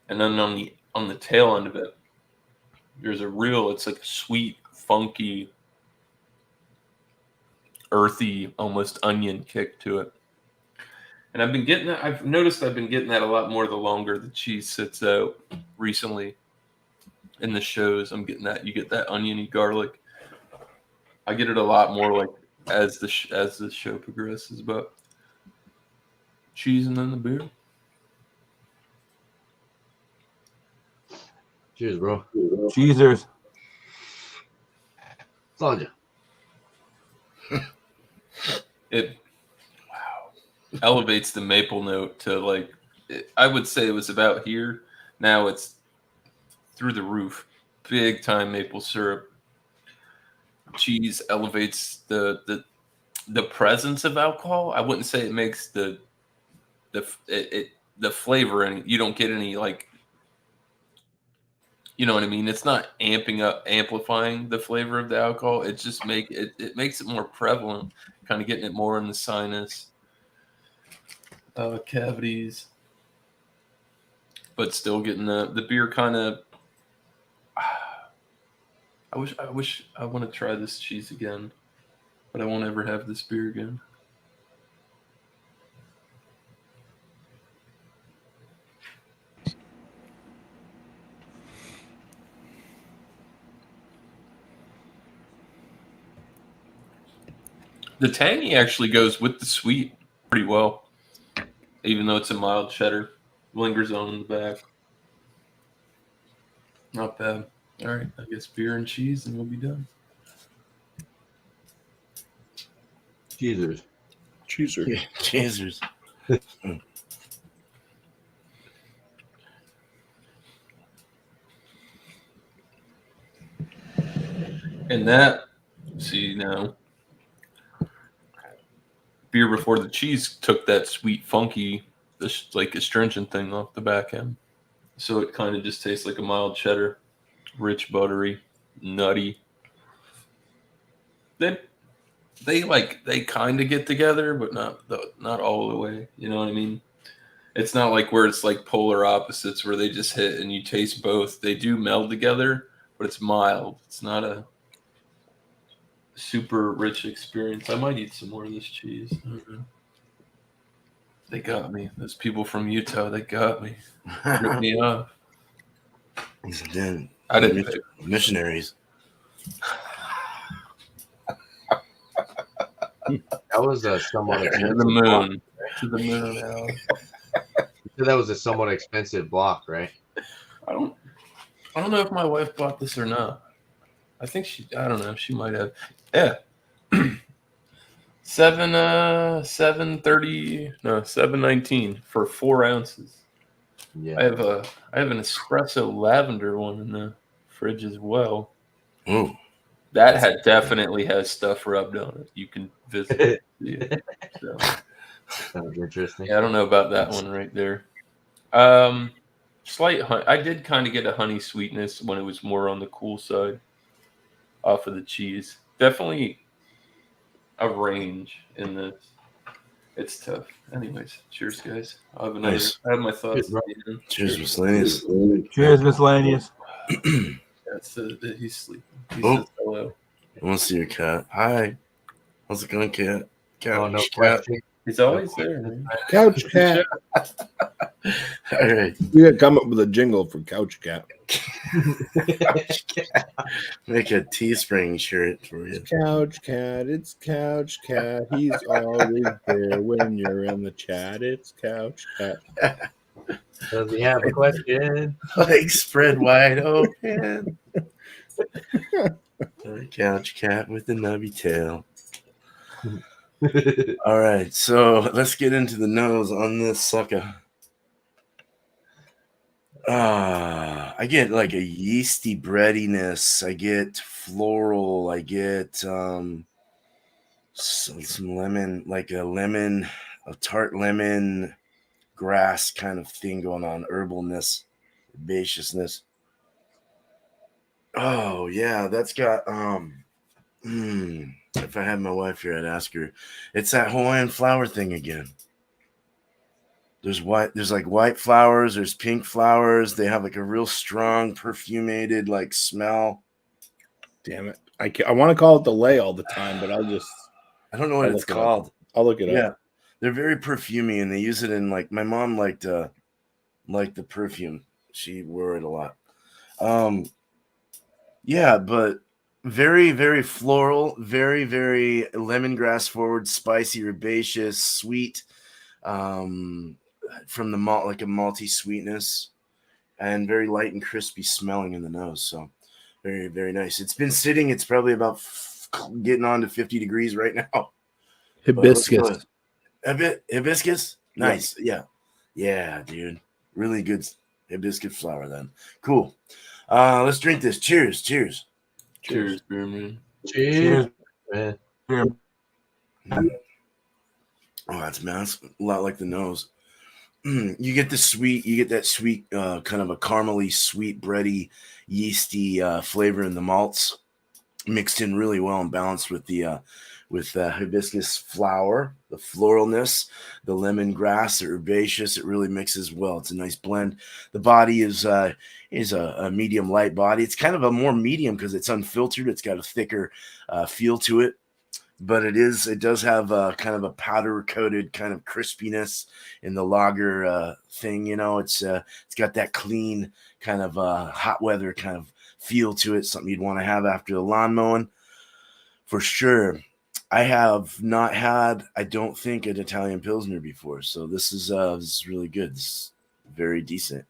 B: and then on the tail end of it, there's it's like a sweet, funky, earthy, almost onion kick to it. And I've been getting that. I've noticed I've been getting that a lot more the longer the cheese sits out recently. In the shows, I'm getting that. You get that oniony garlic. I get it a lot more like as the show progresses, but cheese and then the beer.
F: Cheers, bro.
E: Cheesers.
F: Sanja.
B: It elevates the maple note to I would say it was about here. Now it's through the roof. Big time maple syrup. Cheese elevates the presence of alcohol. I wouldn't say it makes the flavor, and you don't get any you know what I mean? It's not amplifying the flavor of the alcohol. It just makes it more prevalent, kind of getting it more in the sinus cavities, but still getting the beer kind of. I wish I want to try this cheese again, but I won't ever have this beer again. The tangy actually goes with the sweet pretty well, even though it's a mild cheddar. Lingers on in the back. Not bad. All right, I guess beer and cheese, and we'll be done.
F: Cheesers.
D: Cheesers.
B: And that, see now, beer before the cheese took that sweet, funky, astringent thing off the back end. So it kind of just tastes like a mild cheddar, rich, buttery, nutty. They kind of get together, but not all the way. You know what I mean? It's not like where it's like polar opposites where they just hit and you taste both. They do meld together, but it's mild. It's not a super rich experience. I might eat some more of this cheese. I don't know. They got me. Those people from Utah, they got me. Ripped me off. I didn't pick.
D: Missionaries.
F: That was a somewhat
B: To
F: expensive
B: the
F: block.
B: moon. To the moon, Al.
F: That was a somewhat expensive block, right?
B: I don't know if my wife bought this or not. I think I don't know. She might have. Yeah. 719 for 4 ounces.
F: Yeah.
B: I have an espresso lavender one in the fridge as well.
D: Ooh.
B: That definitely has stuff rubbed on it. You can visit it. Yeah. So,
F: Sounds interesting.
B: yeah, I don't know about that one right there. Slight I did kind of get a honey sweetness when it was more on the cool side off of the cheese. Definitely a range in this. It's tough. Anyways, cheers, guys. I have another.
D: Nice.
B: I have my thoughts.
F: Cheers,
B: at the end.
D: Cheers, Miscellaneous.
E: Cheers, Miscellaneous.
B: That's he's sleeping. He
D: Oh.
B: says hello.
D: I want to see your cat. Hi. How's it going, cat?
F: Oh, no
D: Cat.
F: question.
B: He's always there, man.
A: Couch cat.
D: All right.
A: We gotta come up with a jingle for Couch Cat.
D: Make a Teespring shirt for you.
A: Couch Cat, it's Couch Cat. He's always there when you're in the chat. It's Couch Cat.
F: Does he have a question?
D: Legs spread wide open. A couch cat with a nubby tail. All right, so let's get into the nose on this sucker. I get like a yeasty breadiness. I get floral. I get some lemon, like a tart lemon grass kind of thing going on. Herbalness, herbaceousness. Oh yeah, that's got if I had my wife here, I'd ask her. It's that Hawaiian flower thing again. There's like white flowers, there's pink flowers. They have like a real strong perfumated like smell.
A: Damn it. I want to call it the lay all the time, but I
D: don't know what it's called.
A: I'll look it
D: Yeah.
A: up.
D: They're very perfumey and they use it in like my mom liked the perfume. She wore it a lot. Yeah, but very, very floral, very, very lemongrass forward, spicy, herbaceous, sweet, from the malt, like a malty sweetness, and very light and crispy smelling in the nose. So very, very nice. It's been sitting. It's probably about getting on to 50 degrees right now.
A: Hibiscus.
D: Hibiscus? Nice. Yeah, dude. Really good hibiscus flower then. Cool. Let's drink this. Cheers.
B: Cheers, beer man.
F: Cheers. Man.
D: Oh, that smells a lot like the nose. You get that sweet, kind of a caramely, sweet, bready, yeasty flavor in the malts, mixed in really well and balanced with the hibiscus flower, the floralness, the lemongrass, the herbaceous. It really mixes well. It's a nice blend. The body is a medium light body. It's kind of a more medium because it's unfiltered. It's got a thicker feel to it. But it does have kind of a powder coated kind of crispiness in the lager thing. You know, it's got that clean kind of hot weather kind of feel to it. Something you'd want to have after the lawn mowing for sure. I have not had, I don't think, an Italian Pilsner before. So this is really good. This is very decent.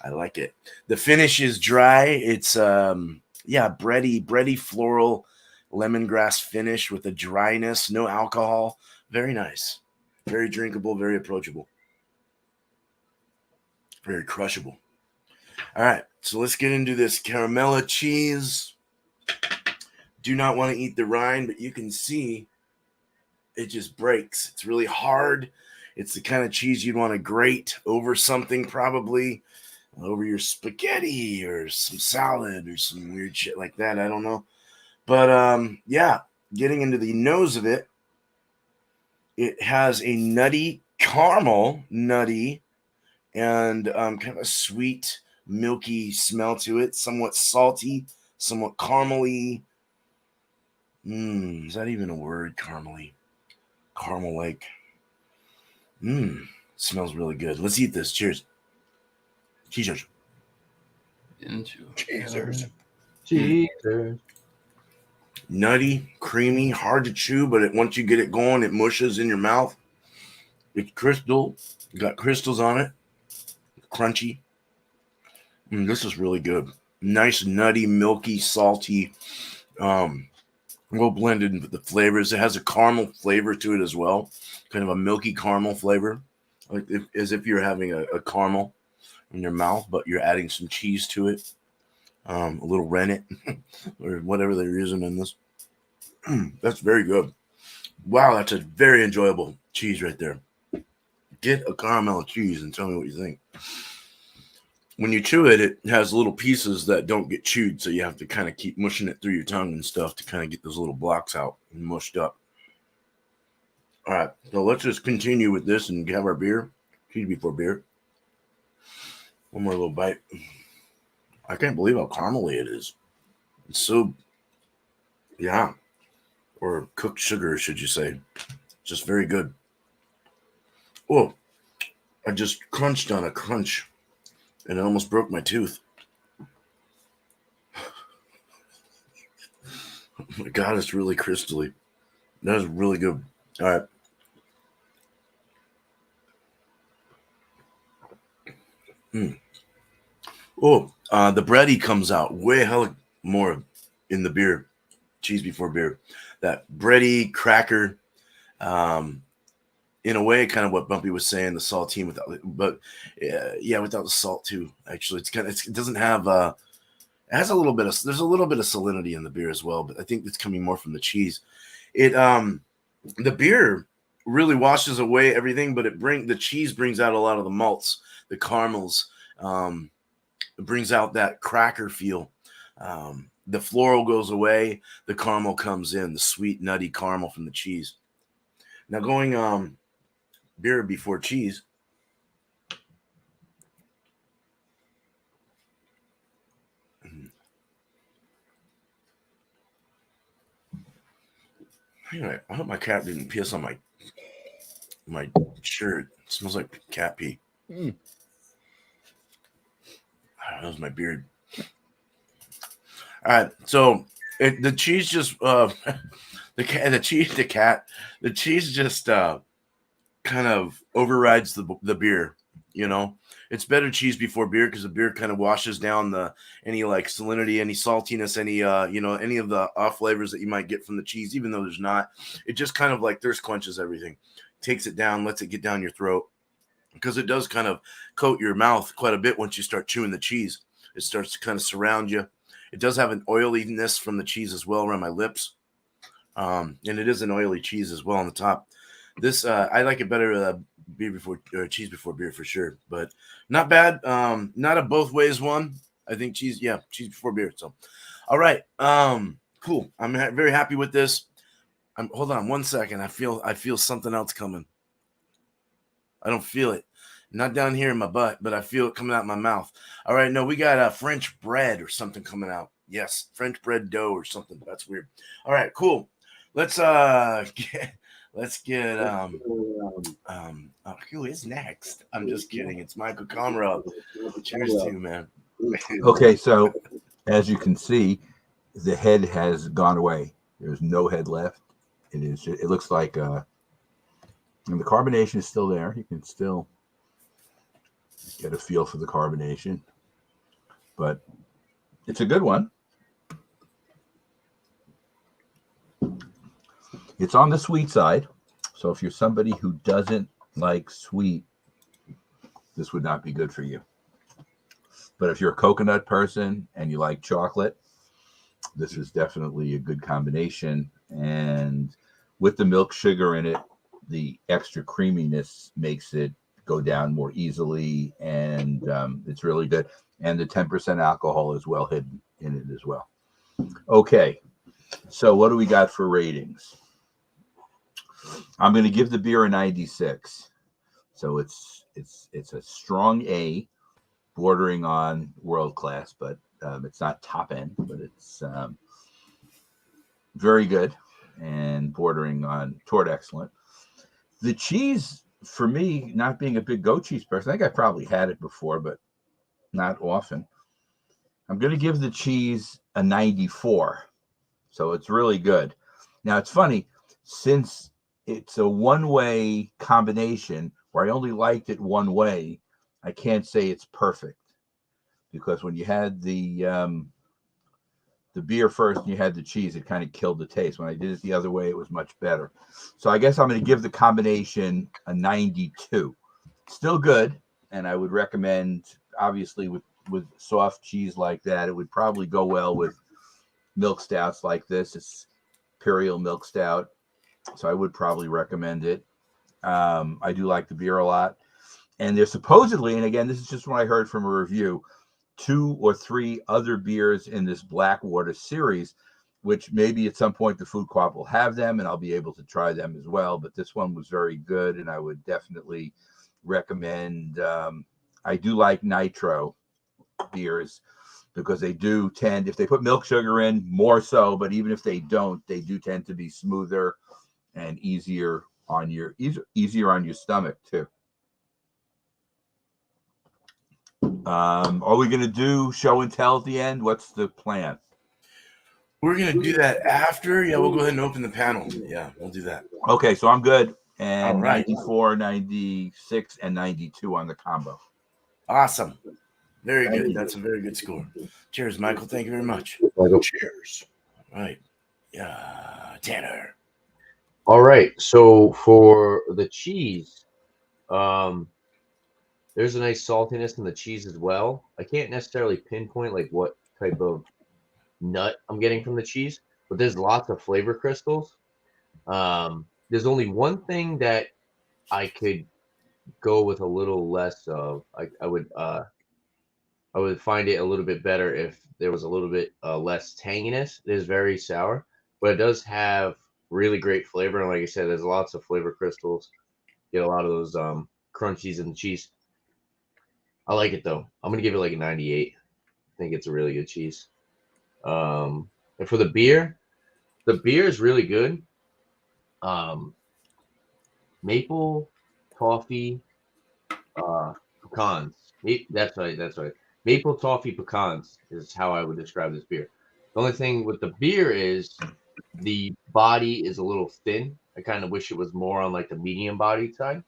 D: I like it. The finish is dry. It's bready floral, lemongrass finish with a dryness, no alcohol. Very nice. Very drinkable, very approachable. Very crushable. All right, so let's get into this caramella cheese. Do not want to eat the rind, but you can see it just breaks. It's really hard. It's the kind of cheese you'd want to grate over something, probably over your spaghetti or some salad or some weird shit like that. I don't know. But getting into the nose of it, it has a nutty caramel, and kind of a sweet, milky smell to it. Somewhat salty, somewhat caramely. Is that even a word? Caramely, caramel-like. Smells really good. Let's eat this. Cheers. Cheers.
B: Cheers.
F: Cheers.
D: Nutty, creamy, hard to chew, but once you get it going, it mushes in your mouth. It's crystal. Got crystals on it. Crunchy. This is really good. Nice, nutty, milky, salty. Well blended with the flavors. It has a caramel flavor to it as well. Kind of a milky caramel flavor. Like as if you're having a caramel in your mouth, but you're adding some cheese to it. A little rennet or whatever they're using in this. That's very good. Wow, that's a very enjoyable cheese right there. Get a caramel cheese and tell me what you think. When you chew it, it has little pieces that don't get chewed, so you have to kind of keep mushing it through your tongue and stuff to kind of get those little blocks out and mushed up. All right, so let's just continue with this and have our beer. Cheese before beer. One more little bite. I can't believe how caramely it is. It's so, yeah, or cooked sugar, should you say? Just very good. Oh, I just crunched on a crunch, and it almost broke my tooth. Oh my God, it's really crystally. That is really good. All right. Oh, the bready comes out way hell more in the beer. Cheese before beer. That bready cracker. In a way, kind of what Bumpy was saying, the saltine without, but yeah, without the salt too. Actually, it doesn't have it has a little bit of, there's a little bit of salinity in the beer as well, but I think it's coming more from the cheese. It the beer really washes away everything, but the cheese brings out a lot of the malts, the caramels. It brings out that cracker feel. The floral goes away, the caramel comes in, the sweet nutty caramel from the cheese. Now going beer before cheese. Anyway, I hope my cat didn't piss on my shirt. It smells like cat pee.
A: Mm.
D: That was my beard. All right, so the cheese just the cheese just kind of overrides the beer. You know, it's better cheese before beer because the beer kind of washes down any like salinity, any saltiness, any any of the off flavors that you might get from the cheese, even though there's not. It just kind of like thirst quenches everything, takes it down, lets it get down your throat, because it does kind of coat your mouth quite a bit once you start chewing the cheese. It starts to kind of surround you. It does have an oiliness from the cheese as well around my lips, and it is an oily cheese as well on the top. This I like it better beer before or cheese before beer for sure, but not bad. Not a both ways one. I think cheese before beer. So, all right, cool. I'm very happy with this. Hold on 1 second. I feel something else coming. I don't feel it. Not down here in my butt, but I feel it coming out my mouth. All right, no, we got French bread or something coming out. Yes, French bread dough or something. That's weird. All right, cool. Let's get who is next? I'm just kidding. It's Michael Conroe. Cheers to you, man.
E: Okay, so as you can see, the head has gone away. There's no head left. It looks like and the carbonation is still there. You can still get a feel for the carbonation, but it's a good one. It's on the sweet side. So if you're somebody who doesn't like sweet, this would not be good for you. But if you're a coconut person and you like chocolate, this is definitely a good combination. And with the milk sugar in it, the extra creaminess makes it go down more easily, and it's really good. And the 10% alcohol is well hidden in it as well. Okay, so what do we got for ratings? I'm going to give the beer a 96. So it's a strong A, bordering on world class, but it's not top end, but it's very good and bordering on toward excellent. The cheese, for me, not being a big goat cheese person, I think I probably had it before, but not often. I'm going to give the cheese a 94. So it's really good. Now, it's funny, since it's a one-way combination where I only liked it one way, I can't say it's perfect, because when you had the beer first and you had the cheese, it kind of killed the taste. When I did it the other way, it was much better. So I guess I'm going to give the combination a 92. Still good, and I would recommend, obviously, with soft cheese like that, it would probably go well with milk stouts like this. It's Imperial Milk Stout, so I would probably recommend it. I do like the beer a lot. And there's supposedly, and again, this is just what I heard from a review, 2 or 3 other beers in this Blackwater series which maybe at some point the food co-op will have them and I'll be able to try them as well. But this one was very good, and I would definitely recommend. I do like nitro beers because they do tend, if they put milk sugar in, more so, but even if they don't, they do tend to be smoother and easier on your stomach too. Are we going to do show and tell at the end? What's the plan?
D: We're going to do that after. Yeah, we'll go ahead and open the panel. Yeah, we'll do that.
E: Okay, so I'm good. And
D: All right.
E: 94, 96, and 92 on the combo.
D: Awesome. Very good. That's a very good score. Cheers, Michael. Thank you very much. Cheers. All right. Yeah, Tanner.
F: All right. So for the cheese, there's a nice saltiness in the cheese as well. I can't necessarily pinpoint like what type of nut I'm getting from the cheese, but there's lots of flavor crystals. There's only one thing that I could go with a little less of. I would find it a little bit better if there was a little bit less tanginess. It is very sour, but it does have really great flavor. And like I said, there's lots of flavor crystals. Get a lot of those crunchies in the cheese. I like it though. I'm gonna give it like a 98. I think it's a really good cheese. And for the beer is really good. Maple, toffee, pecans. That's right. That's right. Maple, toffee, pecans is how I would describe this beer. The only thing with the beer is the body is a little thin. I kind of wish it was more on like the medium body side.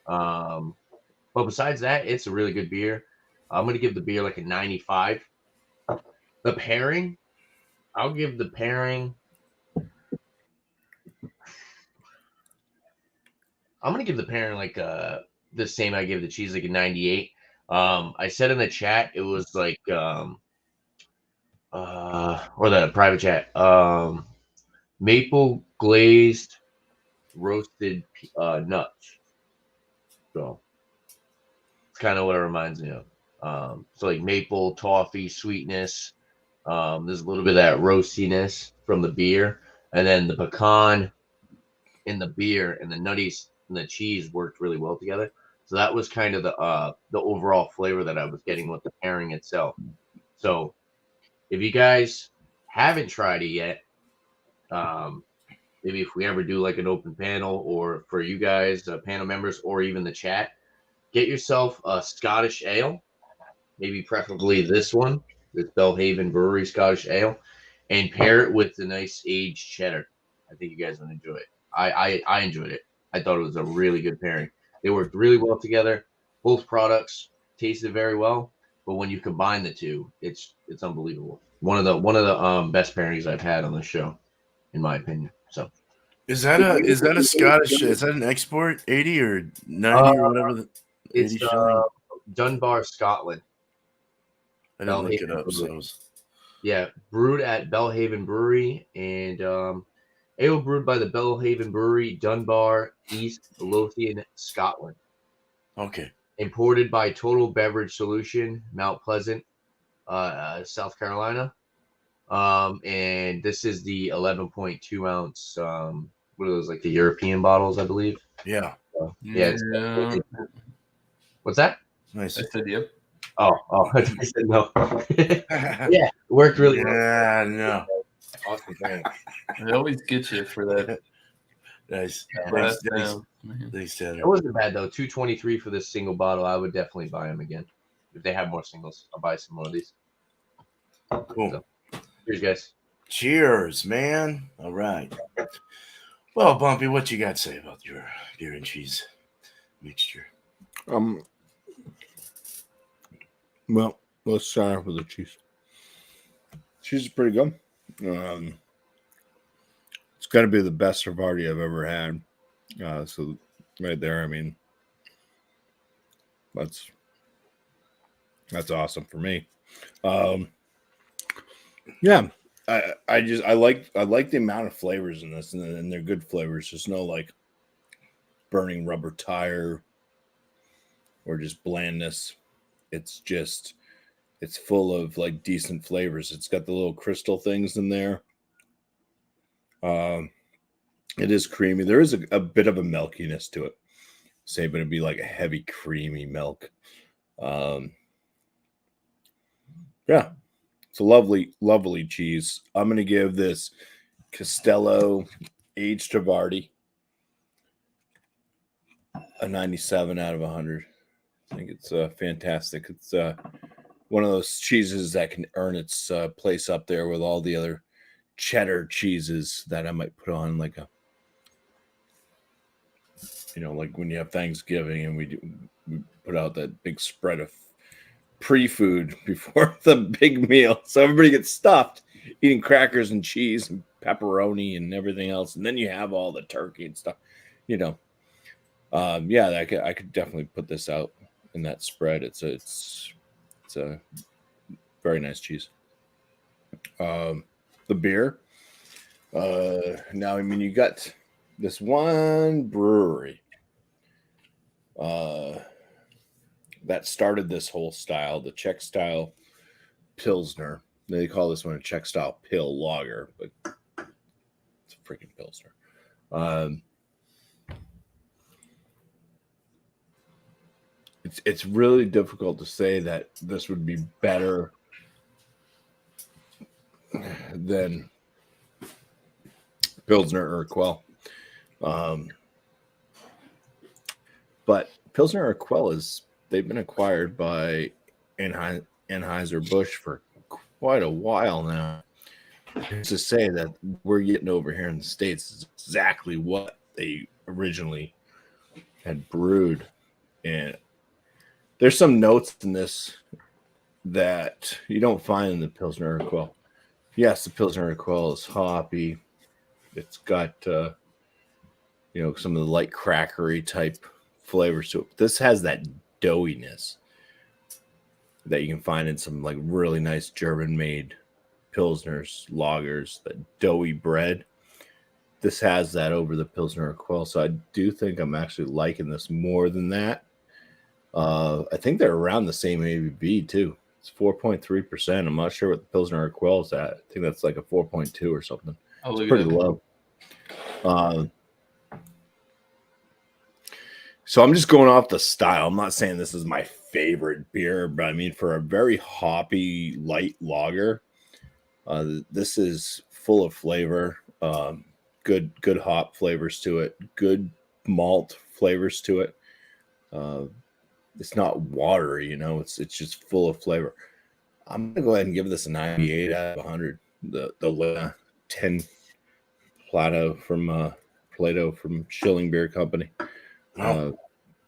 F: But besides that, it's a really good beer. I'm gonna give the beer like a 95. The pairing, I'll give the pairing. I'm gonna give the pairing like the same I gave the cheese, like a 98. I said in the chat it was like or the private chat, maple glazed roasted nuts. So it's kind of what it reminds me of. So like maple, toffee, sweetness. There's a little bit of that roastiness from the beer, and then the pecan in the beer and the nutties and the cheese worked really well together. So that was kind of the overall flavor that I was getting with the pairing itself. So if you guys haven't tried it yet, maybe if we ever do like an open panel, or for you guys, panel members, or even the chat, get yourself a Scottish ale, maybe preferably this one, this Belhaven Brewery Scottish Ale, and pair it with the nice aged cheddar. I think you guys would enjoy it. I enjoyed it. I thought it was a really good pairing. They worked really well together. Both products tasted very well, but when you combine the two, it's unbelievable. One of the best pairings I've had on the show, in my opinion. So
D: Is that a Scottish? Is that an export 80 or 90 or whatever?
F: It's
D: 80 shilling.
F: Dunbar, Scotland.
D: I didn't look it
F: Belhaven
D: up.
F: Brewery.
D: So
F: Yeah, brewed at Belhaven Brewery, and ale brewed by the Belhaven Brewery, Dunbar, East Lothian, Scotland.
D: okay.
F: Imported by Total Beverage Solution, Mount Pleasant, South Carolina. And this is the 11.2 ounce. What are those, like the European bottles, I believe?
D: Yeah.
F: Yeah. What's that?
D: Nice.
B: I said yep.
F: Oh, I said no. Yeah, it worked really well.
D: Yeah, no.
F: Awesome thing.
B: I always get you for that.
D: Nice.
B: Last
D: Thanks,
B: down, man.
D: thanks, Tanner.
F: It wasn't bad though. $2.23 for this single bottle. I would definitely buy them again. If they have more singles, I'll buy some more of these.
D: Cool.
F: So, cheers, guys.
D: Cheers, man. All right. Well, Bumpy, what you got to say about your beer and cheese mixture?
A: Well, let's start off with the cheese. Cheese is pretty good. It's got to be the best Cervardi I've ever had. So right there, I mean, that's awesome for me. Yeah, I like the amount of flavors in this, and they're good flavors. There's no like burning rubber tire or just blandness. It's full of like decent flavors. It's got the little crystal things in there. It is creamy. There is a bit of a milkiness to it. Say, but it'd be like a heavy, creamy milk. Yeah, it's a lovely, lovely cheese. I'm going to give this Castello aged Travardi a 97 out of 100. I think it's fantastic. It's one of those cheeses that can earn its place up there with all the other cheddar cheeses that I might put on, like a, like when you have Thanksgiving and we put out that big spread of pre-food before the big meal, so everybody gets stuffed eating crackers and cheese and pepperoni and everything else, and then you have all the turkey and stuff. I could definitely put this out in that spread. It's a very nice cheese. The beer. Now, I mean, you got this one brewery that started this whole style, the Czech style Pilsner. They call this one a Czech style Pil lager, but it's a freaking Pilsner. It's really difficult to say that this would be better than Pilsner Urquell. But Pilsner Urquell they've been acquired by Anheuser-Busch for quite a while now. To say that we're getting over here in the States is exactly what they originally had brewed. And there's some notes in this that you don't find in the Pilsner Urquell. Yes, the Pilsner Urquell is hoppy. It's got some of the light crackery type flavors to it. This has that doughiness that you can find in some like really nice German-made Pilsners, lagers, that doughy bread. This has that over the Pilsner Urquell, so I do think I'm actually liking this more than that. I think they're around the same ABV too. It's 4.3%. I'm not sure what the Pilsner Urquell is at. I think that's like a 4.2 or something. It's pretty low. So I'm just going off the style. I'm not saying this is my favorite beer, but I mean, for a very hoppy, light lager, this is full of flavor. Good hop flavors to it. Good malt flavors to it. It's not watery, it's just full of flavor. I'm gonna go ahead and give this a 98 out of 100. The 10 Plato from Schilling Beer Company.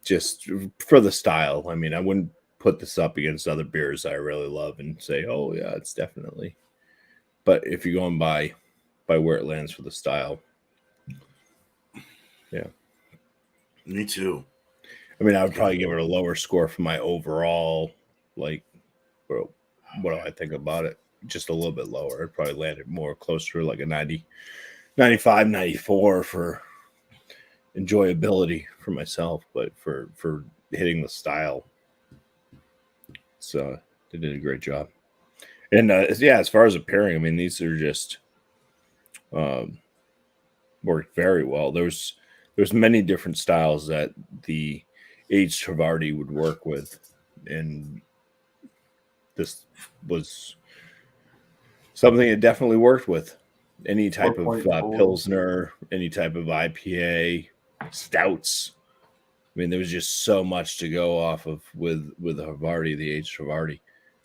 A: Just for the style. I mean, I wouldn't put this up against other beers I really love and say, oh yeah, it's definitely. But if you're going by where it lands for the style, yeah.
D: Me too.
A: I mean, I would probably give it a lower score for my overall, like, what do I think about it? Just a little bit lower. I'd probably land it more closer to like a 90, 95, 94 for enjoyability for myself, but for hitting the style. So they did a great job. And as far as a pairing, I mean, these are just worked very well. There's many different styles that the aged Travardi would work with, and this was something it definitely worked with. Any type of Pilsner, any type of IPA, stouts. I mean, there was just so much to go off of with the Travardi, the aged Travardi,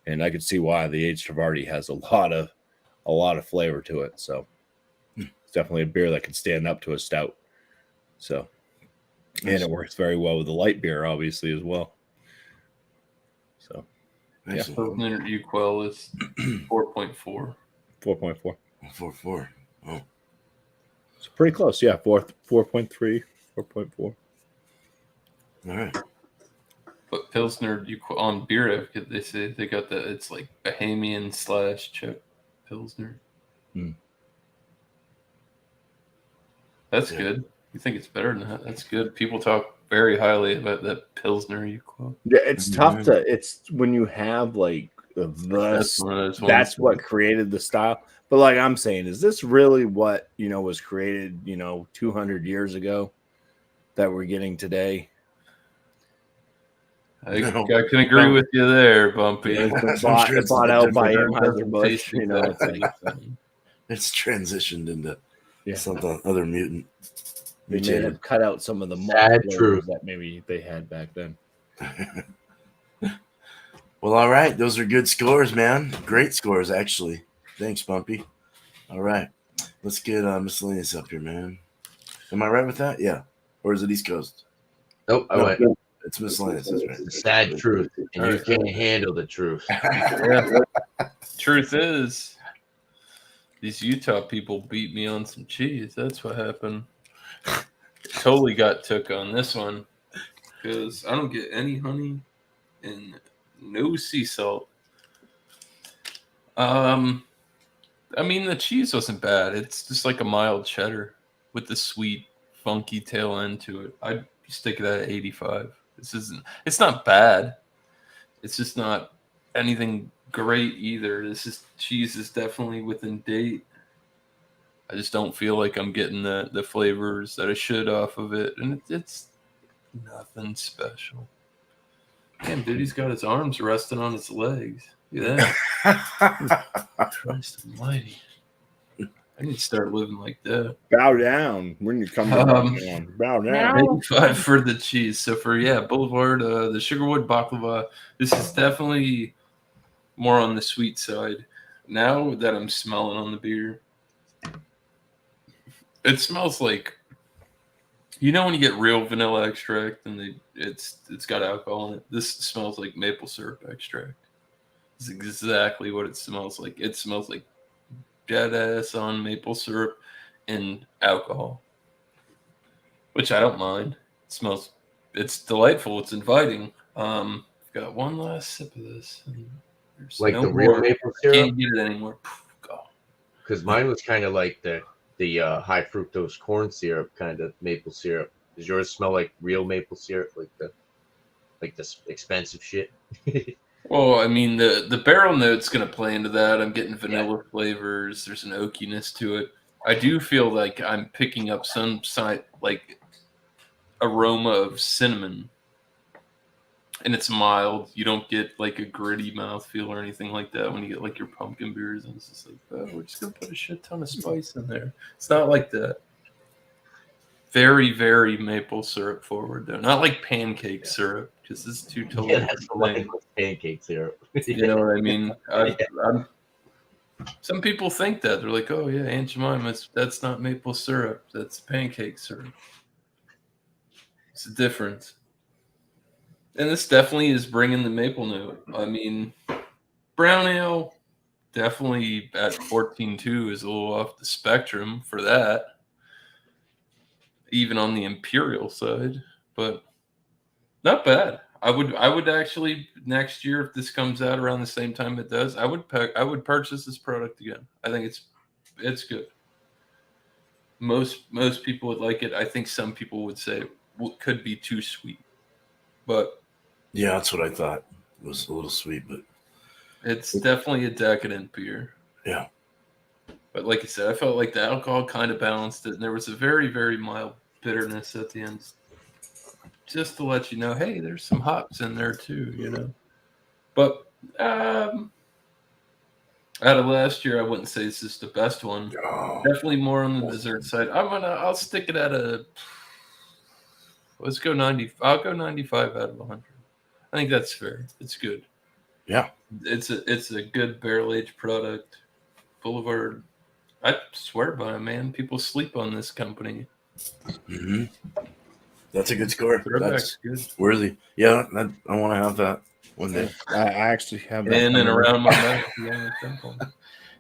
A: and I could see why the aged Travardi has a lot of flavor to it. So it's definitely a beer that can stand up to a stout. So, and it works very well with the light beer, obviously, as well. So, yeah.
B: Pilsner Urquell is 4.4.
A: 4.4.
D: 4.4. Oh,
A: it's pretty close. Yeah, 4.3, 4.4.
D: All right.
B: But Pilsner on Beer Advocate, they say they got that. It's like Bohemian / Czech Pilsner. That's good. You think it's better than that? That's good. People talk very highly about that Pilsner Urquell.
A: Yeah, it's tough to. It's when you have like that's what created the style. But like I'm saying, is this really what was created 200 years ago that we're getting today?
B: I can agree with you there, Bumpy.
A: It's been
D: I'm sure it's
A: bought out by
B: different.
A: Anheuser-Busch. It's like
D: it's transitioned into
A: yeah.
D: something other mutant.
A: They may have cut out some of the
F: Sad
A: malt
F: truth.
A: that maybe they had back then.
D: Well, all right. Those are good scores, man. Great scores, actually. Thanks, Bumpy. All right. Let's get Miscellaneous up here, man. Am I right with that? Yeah. Or is it East Coast?
F: Nope, I
D: No,
F: went.
D: It's Miscellaneous. That's right.
F: It's the sad truth, and you can't handle the truth.
B: Truth is, these Utah people beat me on some cheese. That's what happened. Totally got took on this one because I don't get any honey and no sea salt. I mean, the cheese wasn't bad. It's just like a mild cheddar with the sweet, funky tail end to it. I'd stick it at 85. It's not bad. It's just not anything great either. Cheese is definitely within date. I just don't feel like I'm getting the flavors that I should off of it. And it's nothing special. Damn, dude, he's got his arms resting on his legs. Look at that. Christ almighty. I need to start living like that.
A: Bow down when you come down. Bow down.
B: 85 for the cheese. So for Boulevard, the Sugarwood Baklava, this is definitely more on the sweet side. Now that I'm smelling on the beer, it smells like, when you get real vanilla extract and it's got alcohol in it. This smells like maple syrup extract. It's exactly what it smells like. It smells like dead ass on maple syrup and alcohol, which I don't mind. It's delightful. It's inviting. Got one last sip of this.
F: Like the real maple syrup?
B: Can't get it anymore.
F: Because mine was kind of like the high fructose corn syrup kind of maple syrup. Does yours smell like real maple syrup, like the expensive shit?
B: Well, I mean, the barrel note's going to play into that. I'm getting vanilla flavors. There's an oakiness to it. I do feel like I'm picking up some side, like aroma of cinnamon, and it's mild. You don't get like a gritty mouthfeel or anything like that when you get like your pumpkin beers, and it's just like, oh, we're just gonna put a shit ton of spice in there. It's not like that. Very, very maple syrup forward though. Not like pancake syrup, because this is too totally.
F: Yeah, that's like pancake syrup.
B: You know what I mean? Some people think that. They're like, oh yeah, Aunt Jemima, that's not maple syrup. That's pancake syrup. It's a difference. And this definitely is bringing the maple note. I mean, brown ale definitely at 14.2 is a little off the spectrum for that. Even on the imperial side, but not bad. I would actually next year, if this comes out around the same time it does, I would purchase this product again. I think it's good. Most people would like it. I think some people would say it could be too sweet, but
D: yeah, that's what I thought. It was a little sweet, but
B: it's definitely a decadent beer.
D: Yeah.
B: But like I said, I felt like the alcohol kind of balanced it, and there was a very, very mild bitterness at the end, just to let you know, hey, there's some hops in there too, But out of last year, I wouldn't say this is the best one.
D: Oh.
B: Definitely more on the dessert side. I'll stick it at let's go 90. I'll go 95 out of 100. I think that's fair. It's good.
D: Yeah.
B: It's a good barrel aged product. Boulevard. I swear by it, man. People sleep on this company.
D: Mm-hmm. That's a good score.
B: That's good.
D: Worthy. Yeah, I want to have that one day.
A: I actually have that
B: In and around my mouth. Yeah,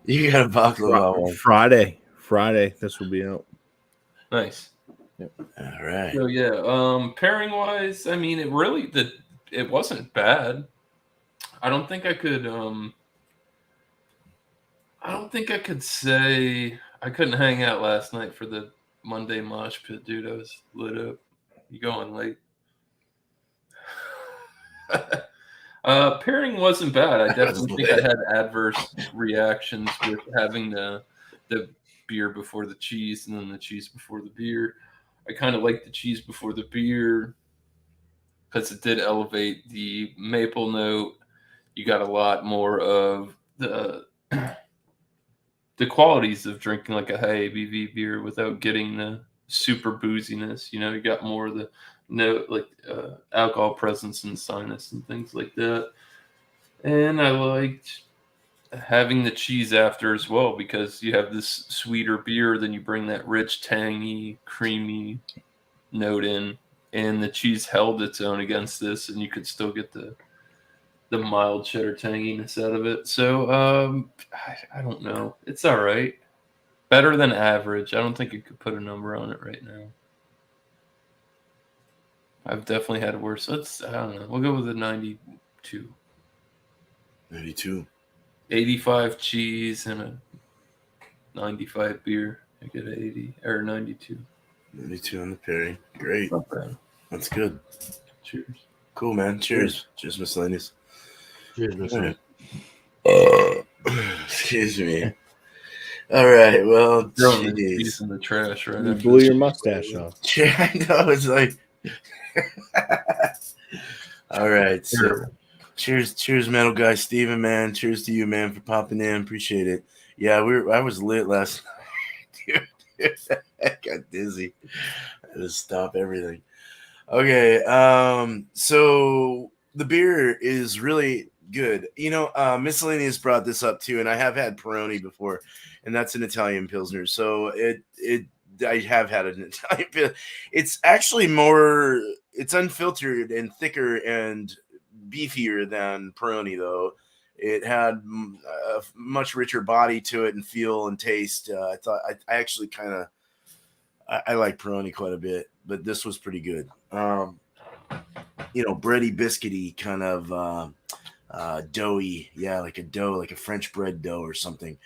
D: you got a baklava one.
A: Friday. This will be out.
B: Nice.
A: Yep.
D: All right.
B: So yeah, pairing wise, I mean, it wasn't bad. I don't think I could say I couldn't hang out last night for the Monday mosh pit, dude. I was lit up. You going late? Pairing wasn't bad. I
D: That was
B: definitely think I
D: lit.
B: had adverse reactions with having the beer before the cheese and then the cheese before the beer. I kind of like the cheese before the beer because it did elevate the maple note. You got a lot more of the qualities of drinking like a high ABV beer without getting the super booziness. You got more of the alcohol presence in sinus and things like that. And I liked having the cheese after as well because you have this sweeter beer, then you bring that rich, tangy, creamy note in, and the cheese held its own against this, and you could still get the mild cheddar tanginess out of it. So I don't know. It's all right. Better than average. I don't think you could put a number on it right now. I've definitely had worse. I don't know. We'll go with a 92.
D: 92.
B: 85 cheese and a 95 beer. I get an 80 or 92.
D: 92 on the pairing. Great.
B: Not bad.
D: That's good.
B: Cheers.
D: Cool, man. Cheers. Cheers, Miscellaneous.
F: Cheers, Mr.
D: Excuse me. All right. Well,
B: Throwing the cheese
D: cheese.
B: in the trash right
A: You
B: after
A: blew
B: the
A: your
B: cheese.
A: mustache off.
D: I know. It's like. All right. So, cheers, metal guy Steven, man. Cheers to you, man, for popping in. Appreciate it. Yeah, I was lit last night. Dude, I got dizzy. I had to stop everything. Okay. So the beer is really good. Miscellaneous brought this up too, and I have had Peroni before, and that's an Italian Pilsner. So I have had an Italian Pilsner. It's actually it's unfiltered and thicker and beefier than Peroni, though. It had a much richer body to it and feel and taste. I thought I actually kind of I like Peroni quite a bit, but this was pretty good. Bready, biscuity, kind of doughy, yeah, like a dough, like a French bread dough or something.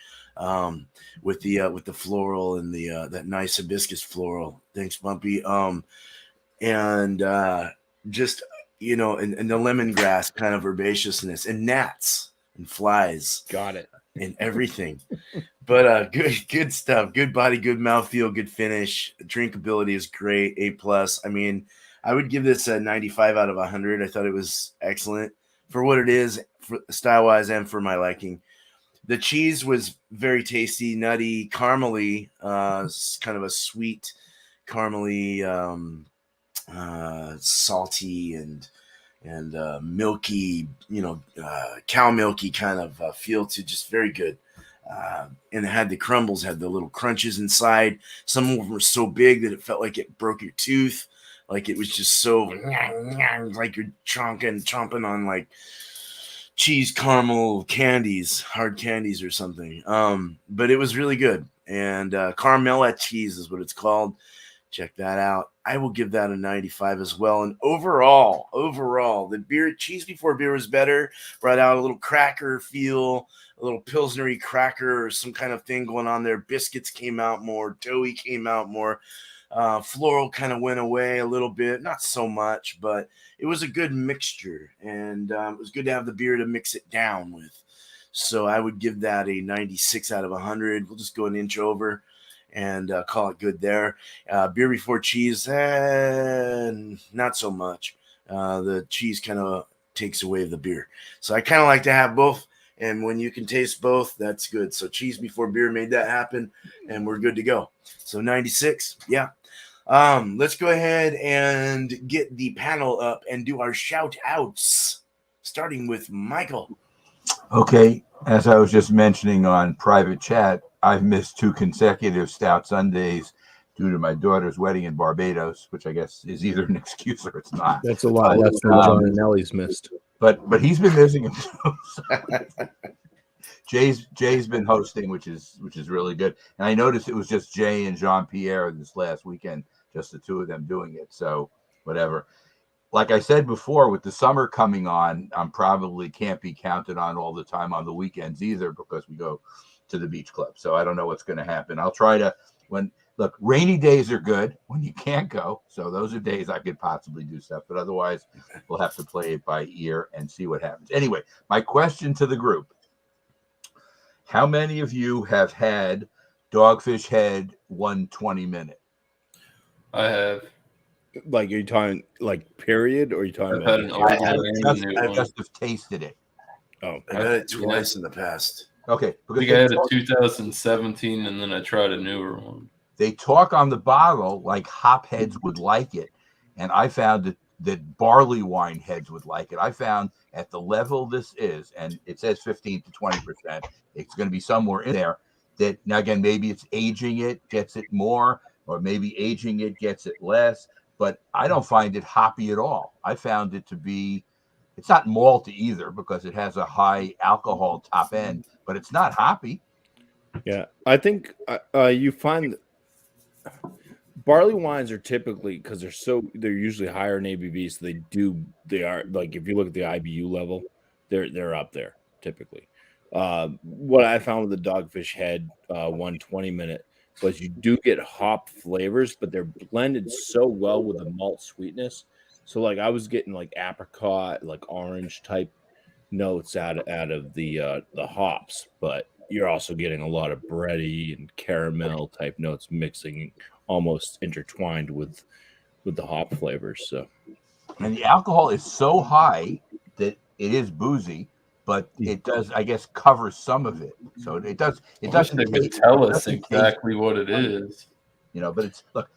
D: With the floral and the that nice hibiscus floral. Thanks, Bumpy. And just and the lemongrass kind of herbaceousness and gnats and flies.
A: Got it.
D: And everything. But good stuff. Good body, good mouthfeel, good finish. Drinkability is great. A+. I mean, I would give this a 95 out of 100. I thought it was excellent for what it is, style-wise and for my liking. The cheese was very tasty, nutty, caramely, kind of a sweet, caramely, salty and milky, cow milky kind of feel to, just very good. And it had the crumbles, had the little crunches inside. Some of them were so big that it felt like it broke your tooth. Like it was just so like you're chomping on like cheese caramel candies, hard candies or something. But it was really good. And Carmella cheese is what it's called. Check that out. I will give that a 95 as well. And overall, the cheese before beer was better. Brought out a little cracker feel, a little pilsnery cracker or some kind of thing going on there. Biscuits came out more. Doughy came out more. Floral kind of went away a little bit. Not so much, but it was a good mixture. And it was good to have the beer to mix it down with. So I would give that a 96 out of 100. We'll just go an inch over and call it good there. Beer before cheese, not so much. The cheese kind of takes away the beer. So I kind of like to have both. And when you can taste both, that's good. So cheese before beer made that happen, and we're good to go. So 96, yeah. Let's go ahead and get the panel up and do our shout outs, starting with Michael.
E: Okay, as I was just mentioning on private chat, I've missed 2 consecutive Stout Sundays due to my daughter's wedding in Barbados, which I guess is either an excuse or it's not.
A: That's a lot less than John and Nellie's missed.
E: But he's been missing them too. Jay's been hosting, which is really good. And I noticed it was just Jay and Jean-Pierre this last weekend, just the 2 of them doing it. So whatever. Like I said before, with the summer coming on, I'm probably can't be counted on all the time on the weekends either because we go to the beach club. So I don't know what's going to happen. I'll try to, when look, rainy days are good when you can't go. So those are days I could possibly do stuff, but otherwise we'll have to play it by ear and see what happens. Anyway, my question to the group: how many of you have had Dogfish Head 120-minute?
B: I have.
A: Like, are you talking like period, or are you talking
B: I've had an old
E: I
B: one and a new
E: I
B: one.
E: just have tasted it.
A: Oh,
D: I've had it twice in the past.
E: Okay,
B: I
E: because
B: think I had a 2017, and then I tried a newer one.
E: they talk on the bottle like hop heads would like it, and I found that barley wine heads would like it. I found at the level this is, and it says 15 to 20%, it's going to be somewhere in there. That now again, maybe it's aging it gets it more, or maybe aging it gets it less. But I don't find it hoppy at all. I found it to be, it's not malty either because it has a high alcohol top end, but it's not hoppy.
A: yeah. I think you find barley wines are typically, because they're usually higher in ABV, so they are like, if you look at the IBU level, they're up there typically. What I found with the Dogfish Head 120-minute was you do get hop flavors, but they're blended so well with the malt sweetness. So like I was getting like apricot, like orange type notes out of the hops, but you're also getting a lot of bready and caramel type notes mixing, almost intertwined with the hop flavors. So,
E: And the alcohol is so high that it is boozy, but it does, I guess, cover some of it. So it does. It
B: I wish
E: doesn't
B: they would
E: taste-
B: tell
E: it
B: us
E: doesn't taste,
B: exactly what it is.
E: but it's look.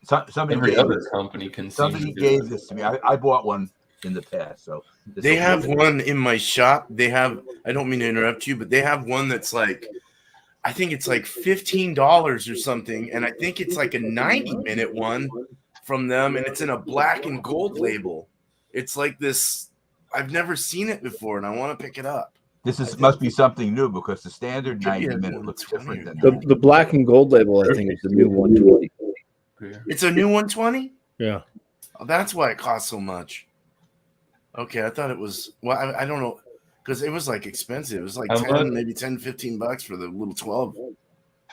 E: Somebody
B: Every
E: gave
B: other company can seem to
E: somebody
B: do
E: gave
B: it.
E: this to me. I bought one in the past, so
D: They have one in my shop. They have, I don't mean to interrupt you, but they have one that's like, I think it's like $15 or something. And I think it's like a 90-minute one from them. And it's in a black and gold label. It's like this, I've never seen it before, and I want to pick it up.
E: must be something new because the standard
D: Could be a
E: 90-minute looks
D: 120
E: different than
A: the black and gold label, I think, is the new 120.
D: It's a new 120?
A: Yeah.
D: Oh, that's why it costs so much. Okay, I thought it was, well, I don't know, because it was like expensive. It was like
B: How
D: 10,
B: much?
D: maybe 10, $15 for the little 12.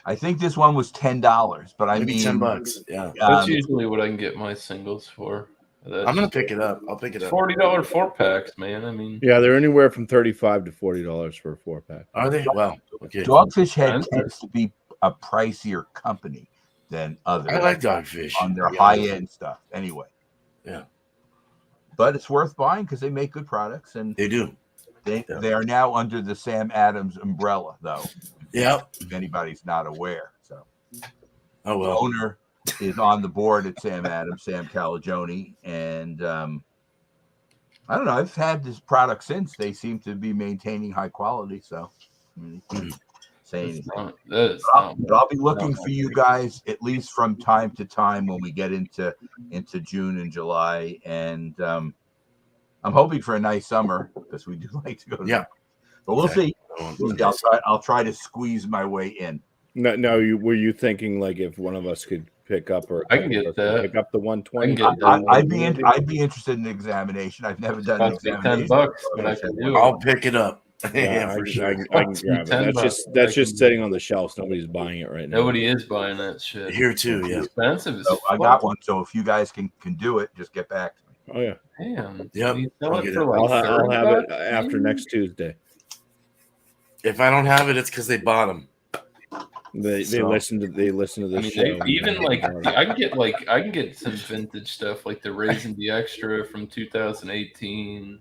E: I think this one was $10, but I
D: Maybe
E: mean
D: $10. Yeah.
B: That's usually what I can get my singles for.
D: I'm going to pick it up. I'll pick it up.
B: $40 4-packs, man. I mean,
A: Yeah, they're anywhere from $35 to $40 for a 4-pack.
D: Are they? Well, okay.
E: Dogfish Head
B: Expensive.
E: tends to be a pricier company than others.
D: I like Dogfish.
E: on their
D: Yeah.
E: high-end stuff. Anyway,
D: Yeah.
E: but it's worth buying because they make good products, and
D: They do.
E: they are now under the Sam Adams umbrella, though.
D: Yeah.
E: If anybody's not aware, so
D: Oh,
E: the
D: well.
E: owner is on the board at Sam Adams, Sam Calagione, and I don't know. I've had this product since. They seem to be maintaining high quality, so say anything. But I'll be looking for you guys at least from time to time when we get into June and July, and I'm hoping for a nice summer because we do like to go to but we'll see. I'll try to squeeze my way in.
A: No, were you thinking like if one of us could pick up, or
B: I can get that.
A: pick up the 120?
B: I can get that.
E: I'd be interested in an examination. I've never done an
B: Cost me
E: examination.
B: $10, but I can do it.
D: I'll pick it up.
A: Yeah,
D: For sure.
A: I can grab it. That's just sitting on the shelves. Nobody's buying it right now.
B: Nobody is buying that shit.
D: Here too, yeah.
B: It's expensive as
E: So I
B: fuck.
E: got one. So if you guys can do it, just get back to me.
A: Oh yeah.
B: Damn.
D: Yep.
B: You sell
D: I'll
B: it
D: get
B: for
D: it.
B: like
A: I'll have it
B: $30?
A: after next Tuesday.
D: If I don't have it, it's because they bought them.
A: They listen to this
B: I mean,
A: show.
B: even like I can get some vintage stuff like the Raisin the Extra from 2018,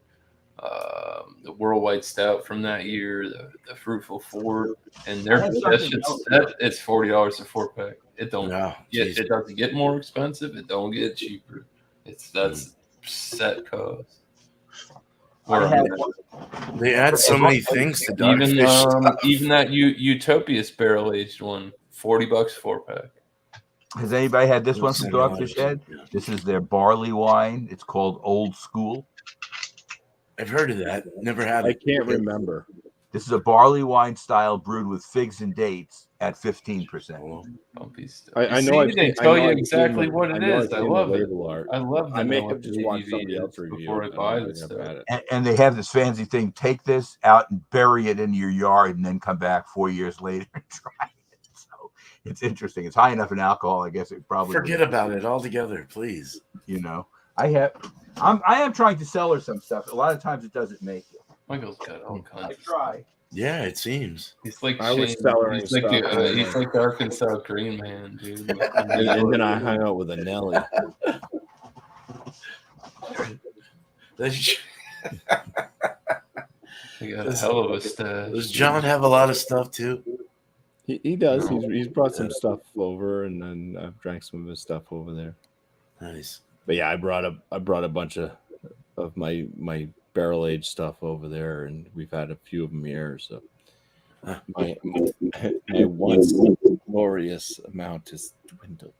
B: the Worldwide Stout from that year, the Fruitful Fort, and it's $40 a 4-pack. It don't it doesn't get more expensive. It don't get cheaper. That's set cost.
D: They add so many things to Dogfish.
B: Even that Utopias barrel aged one, $40 4-pack.
E: Has anybody had this one from Dogfish Head? This is their barley wine. It's called Old School.
D: I've heard of that. Never had it.
A: I can't remember.
E: This is a barley wine style brewed with figs and dates at 15%.
A: I know.
B: They tell you exactly what it is. I love it.
A: Art.
B: I love that.
A: I may have just watched somebody else review
B: before I buy this stuff.
E: And they have this fancy thing. Take this out and bury it in your yard, and then come back 4 years later and try it. So it's interesting. It's high enough in alcohol. I guess it probably
D: Forget about it altogether, please.
E: You know, I am trying to sell her some stuff. A lot of times it doesn't make it.
B: Michael's got all kinds.
E: I try.
D: Yeah, it seems.
B: He's like
A: I was
B: Shane.
A: cellaring
B: He's like
A: stuff.
B: he's like the Arkansas Green Man, dude.
A: And then I hung out with a Nelly.
B: He got a hell of a stash.
D: Does John have a lot of stuff too?
A: He does. He's brought some stuff over, and then I've drank some of his stuff over there.
D: Nice.
A: But yeah, I brought a bunch of my barrel aged stuff over there, and we've had a few of them here. So my once glorious amount is dwindled.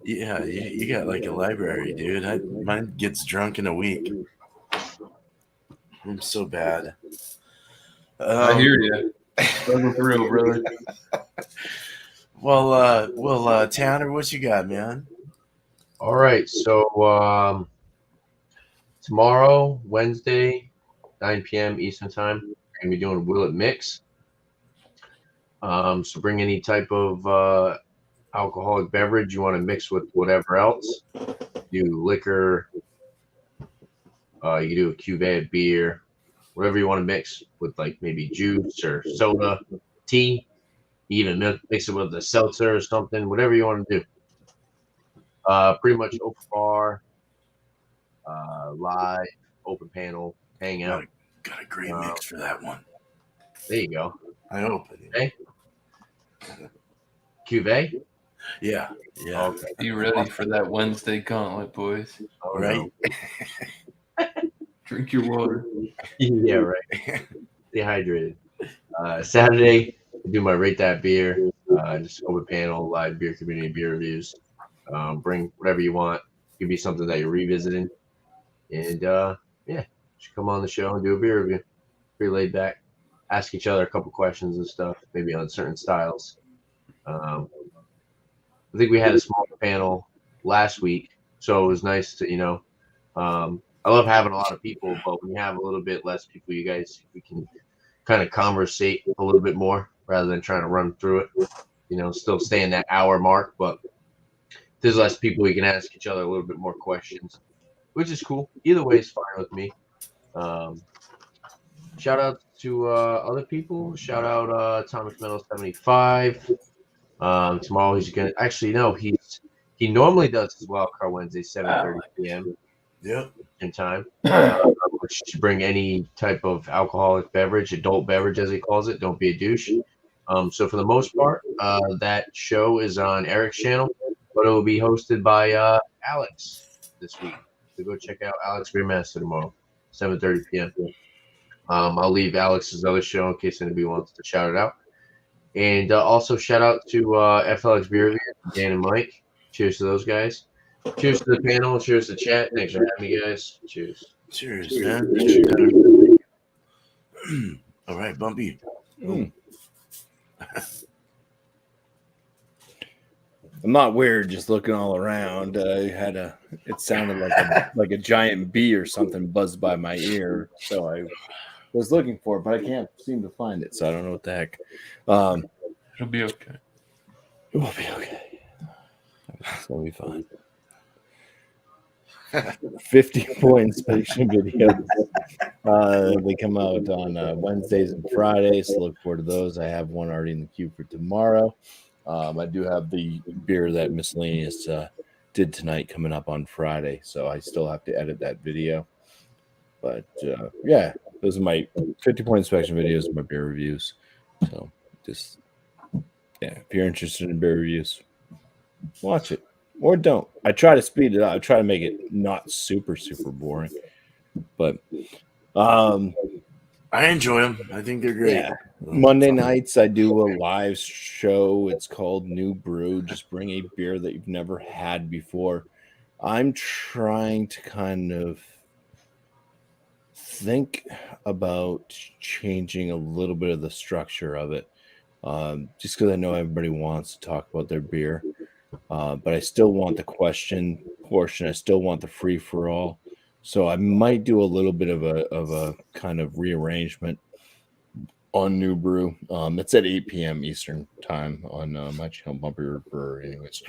D: Yeah, you got like a library, dude. Mine gets drunk in a week. I'm so bad.
B: I hear you. Struggle through, brother.
D: Well, Tanner, what you got, man?
F: All right, so tomorrow, Wednesday, 9 p.m. Eastern Time, we're gonna be doing Will It Mix. So bring any type of alcoholic beverage you want to mix with whatever else. Do liquor. You can do a cuvee of beer, whatever you want to mix with, like maybe juice or soda, tea. Even mix it with a seltzer or something, whatever you want to do. Pretty much open bar, live, open panel, hang out.
D: Got a great mix for that one.
F: There you go.
D: I open it.
F: Okay. Cuvee?
D: Yeah.
F: Okay.
B: You ready for that Wednesday gauntlet, boys?
D: All right.
B: Drink your water.
F: Yeah, right. Dehydrated. Saturday, I do my Rate That Beer. Just open panel, live beer community beer reviews. Bring whatever you want. It could be something that you're revisiting. And just come on the show and do a beer review. Pretty laid back. Ask each other a couple questions and stuff, maybe on certain styles. I think we had a smaller panel last week, so it was nice to, I love having a lot of people, but when you have a little bit less people, you guys, we can kind of conversate a little bit more rather than trying to run through it. Still stay in that hour mark, but if there's less people, we can ask each other a little bit more questions, which is cool. Either way is fine with me. Shout out to other people. Shout out Atomic Metal 75. Tomorrow he's gonna he normally does his wild card Wednesday 7:30 p.m.
D: Yep.
F: in time. Which to bring any type of alcoholic beverage, adult beverage as he calls it. Don't be a douche. So for the most part, that show is on Eric's channel, but it will be hosted by Alex this week. So go check out Alex Greenmaster tomorrow, 7:30 p.m. I'll leave Alex's other show in case anybody wants to shout it out. And also shout out to FLX Brewery, Dan and Mike. Cheers to those guys. Cheers to the panel. Cheers to chat. Thanks for having me, guys. Cheers.
D: Cheers, man. All right, Bumpy.
A: I'm not weird, just looking all around. It sounded like a giant bee or something buzzed by my ear. So I was looking for it, but I can't seem to find it. So I don't know what the heck.
B: It'll be okay.
A: It will be okay. It'll be fine. 50-point inspection videos. They come out on Wednesdays and Fridays. So look forward to those. I have one already in the queue for tomorrow. I do have the beer that Miscellaneous did tonight coming up on Friday, so I still have to edit that video. But yeah, those are my 50-point inspection videos, my beer reviews. So just if you're interested in beer reviews, watch it or don't. I try to speed it up. I try to make it not super boring, but
D: I enjoy them. I think they're great.
A: Yeah. Monday nights, I do a live show. It's called New Brew. Just bring a beer that you've never had before. I'm trying to kind of think about changing a little bit of the structure of it. Just because I know everybody wants to talk about their beer. But I still want the question portion. I still want the free-for-all. So I might do a little bit of a kind of rearrangement. on New Brew. It's at 8 p.m. Eastern time on my channel, Bumpy Brewery. Anyways,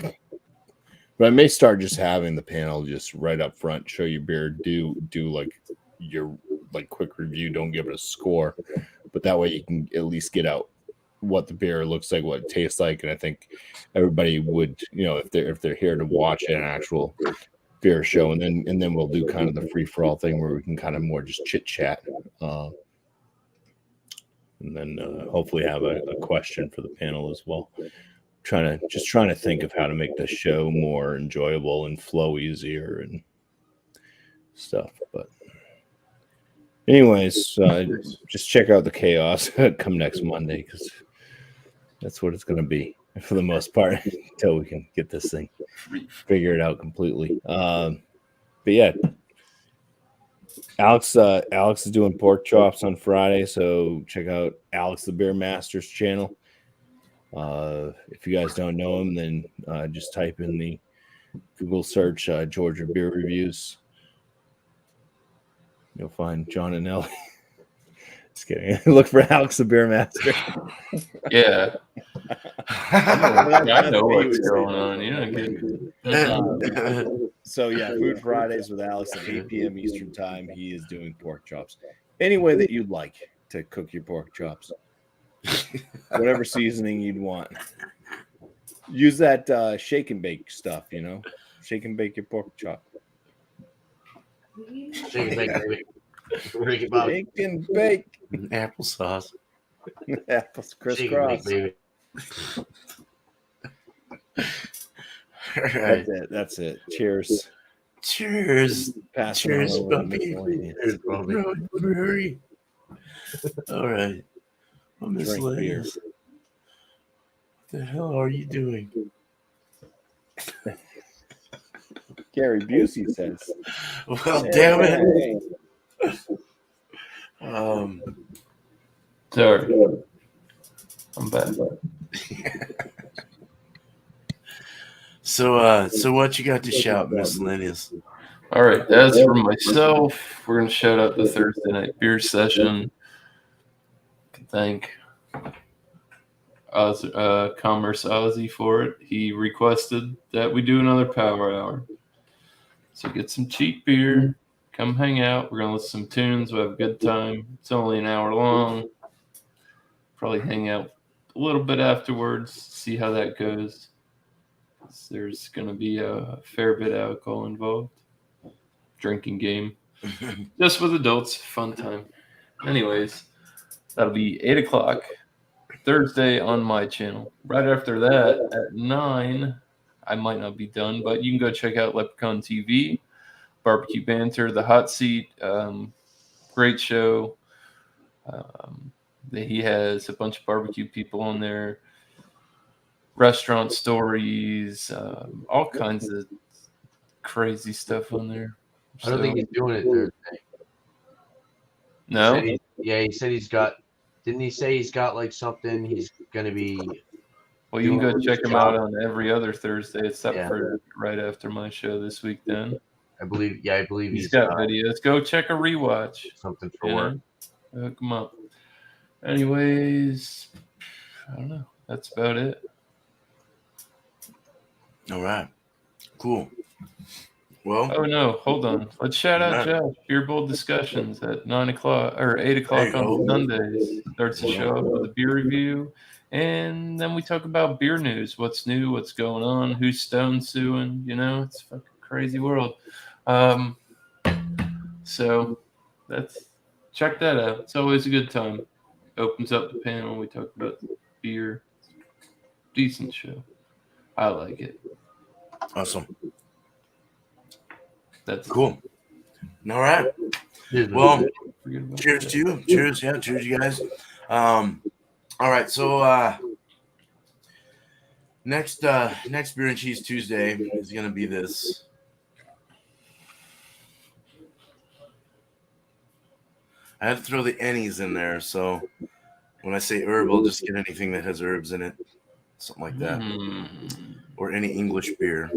A: but I may start just having the panel just right up front, show you beer, do like your like quick review. Don't give it a score, but that way you can at least get out what the beer looks like, what it tastes like, and I think everybody would, if they're here to watch an actual beer show, and then we'll do kind of the free for all thing where we can kind of more just chit chat. And then hopefully have a question for the panel as well. Trying to think of how to make the show more enjoyable and flow easier and stuff. But anyways, just check out the chaos come next Monday, because that's what it's going to be for the most part until we can get this thing figured out completely. But yeah. Alex is doing pork chops on Friday, so check out Alex the Beer Master's channel. If you guys don't know him, then just type in the Google search Georgia Beer Reviews. You'll find John and Ellie. Just kidding. Look for Alex the Beer Master.
B: Yeah. I know what's going on.
A: So yeah, Food Fridays with Alex at 8 p.m. Eastern time. He is doing pork chops. Any way that you'd like to cook your pork chops. Whatever seasoning you'd want. Use that shake and bake stuff, Shake and bake your pork chop.
F: Shake and bake, baby.
A: Shake and bake.
D: Applesauce.
A: Apples
F: Shake and
A: crisscross.
F: bake, baby.
D: All right.
A: That's it. Cheers.
D: Cheers.
A: Pass it
D: Cheers,
A: on over to
D: Bumpy.
A: Miscellaneous.
F: Cheers, Bumpy.
D: Brewery. All right. Well, Miscellaneous. What the hell are you doing?
A: Gary Busey says.
D: Well, damn it.
B: Sorry. I'm back.
D: So what you got to shout, Miscellaneous?
B: All right. As for myself, we're going to shout out the Thursday night beer session. Thank Commerce Ozzy for it. He requested that we do another power hour. So get some cheap beer, come hang out. We're going to listen to some tunes. We'll have a good time. It's only an hour long. Probably hang out a little bit afterwards, see how that goes. There's going to be a fair bit of alcohol involved. Drinking game. Just with adults. Fun time. Anyways, that'll be 8 o'clock Thursday on my channel. Right after that, at 9, I might not be done, but you can go check out Leprechaun TV, Barbecue Banter, The Hot Seat. Great show. He has a bunch of barbecue people on there, restaurant stories, all kinds of crazy stuff on there.
F: I don't think he's doing it Thursday.
B: No?
F: He said he's got. Didn't he say he's got like something he's going to be?
B: Well, you can go check him out on every other Thursday except for right after my show this week then.
F: I believe
B: He's got videos. Go check a rewatch.
F: Something for work.
B: Hook him up. Anyways, I don't know. That's about it.
D: All right. Cool. Well.
B: Oh, no. Hold on. Let's shout out Josh. Beer Bowl Discussions at 9 o'clock or 8 o'clock on Sundays. Starts the show up with a beer review. And then we talk about beer news. What's new? What's going on? Who's stone suing? It's a fucking crazy world. So check that out. It's always a good time. Opens up the panel. We talk about beer. Decent show. I like it.
D: Awesome.
B: That's
D: cool. All right. Well, cheers to you. Cheers. Yeah. Cheers, you guys. All right. So next Beer and Cheese Tuesday is going to be this. I had to throw the Ennies in there, so when I say herb, I'll just get anything that has herbs in it, something like that, or any English beer,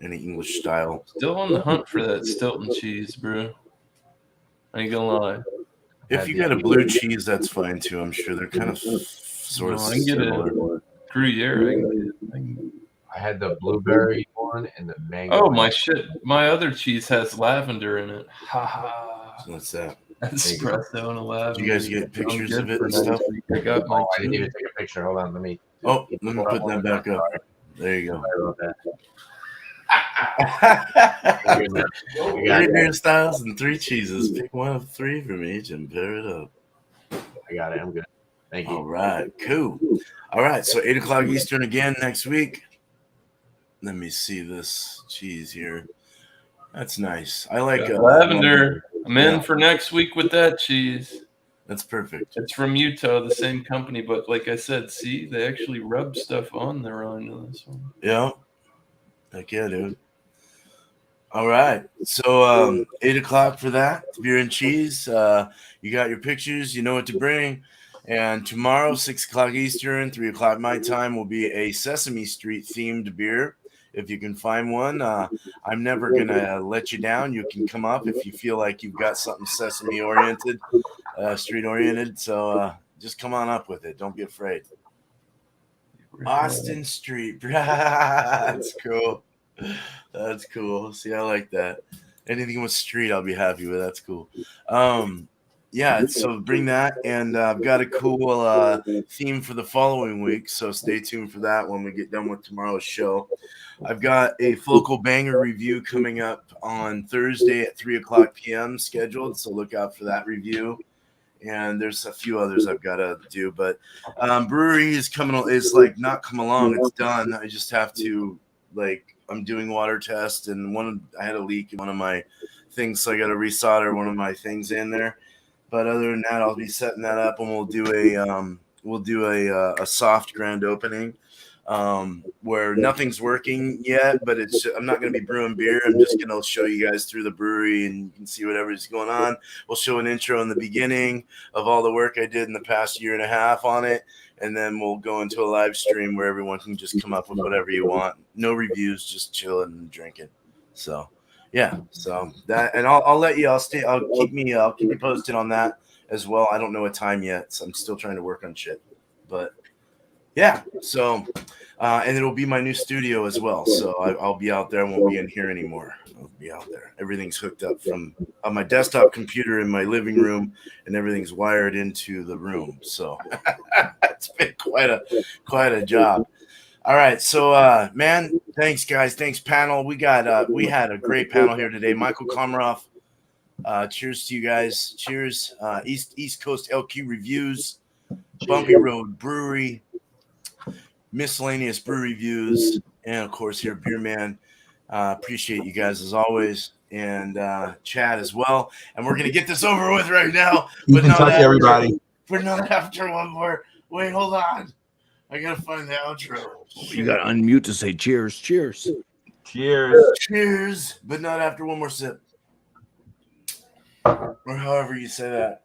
D: any English style.
B: Still on the hunt for that Stilton cheese, bro. I ain't gonna lie.
D: If you got a blue cheese, that's fine too. I'm sure they're kind of sort of
B: No, I can get
D: similar.
B: a Gruyere. I can
F: I had the blueberry one and the mango.
B: Oh my shit! My other cheese has lavender in it. Ha ha!
D: So what's that?
B: Espresso and a lavender.
D: Did you guys get pictures of it and
B: for
D: stuff?
B: next week. I got my.
F: I didn't even take a picture. Hold on, let me.
D: Oh, let me put that back up. There you go.
F: Sorry about that.
D: Three
F: We got it.
D: beer styles and 3 cheeses. Pick one of 3 from each and pair it up.
F: I got it. I'm good. Thank you.
D: All right, cool. All right, so 8 o'clock Eastern again next week. Let me see this cheese here. That's nice. I like
B: lavender. I'm in
D: Yeah.
B: for next week with that cheese.
D: That's perfect.
B: It's from Utah, the same company, but like I said, see, they actually rub stuff on there on this one.
D: Yeah. Heck yeah, dude. All right. So 8 o'clock for that. Beer and cheese. You got your pictures, you know what to bring. And tomorrow, 6 o'clock Eastern, 3 o'clock my time, will be a Sesame Street themed beer. If you can find one, I'm never going to let you down. You can come up if you feel like you've got something Sesame oriented, street oriented. So just come on up with it. Don't be afraid. Austin Street. That's cool. That's cool. See, I like that. Anything with street, I'll be happy with. That's cool. Yeah, so bring that, and I've got a cool theme for the following week, so stay tuned for that when we get done with tomorrow's show. I've got a Focal Banger review coming up on Thursday at 3 o'clock p.m. scheduled, so look out for that review. And there's a few others I've got to do, but Brewery is like not come along. It's done. I just have to, I'm doing water test, and I had a leak in one of my things, so I got to resolder one of my things in there. But other than that, I'll be setting that up, and we'll do a soft grand opening where nothing's working yet, but I'm not going to be brewing beer. I'm just going to show you guys through the brewery, and you can see whatever's going on. We'll show an intro in the beginning of all the work I did in the past year and a half on it, and then we'll go into a live stream where everyone can just come up with whatever you want. No reviews, just chilling and drinking. So. Yeah, so that, and I'll let you. I'll keep you posted on that as well. I don't know a time yet, so I'm still trying to work on shit. But yeah, so and it'll be my new studio as well. So I'll be out there. I won't be in here anymore. I'll be out there. Everything's hooked up from my desktop computer in my living room, and everything's wired into the room. So it's been quite a job. All right, so man, thanks guys, thanks panel. We had a great panel here today. Michael Komaroff, cheers to you guys. Cheers. East Coast LQ Reviews, Bumpy Road Brewery, Miscellaneous Brew Reviews, and of course here Beer Man. Appreciate you guys as always, and Chad as well. And we're gonna get this over with right now, but not after,
E: everybody.
D: We're not after one more. Wait, hold on. I gotta find the outro.
A: You got to unmute to say cheers. Cheers.
E: Cheers.
D: Cheers, but not after one more sip. Or however you say that.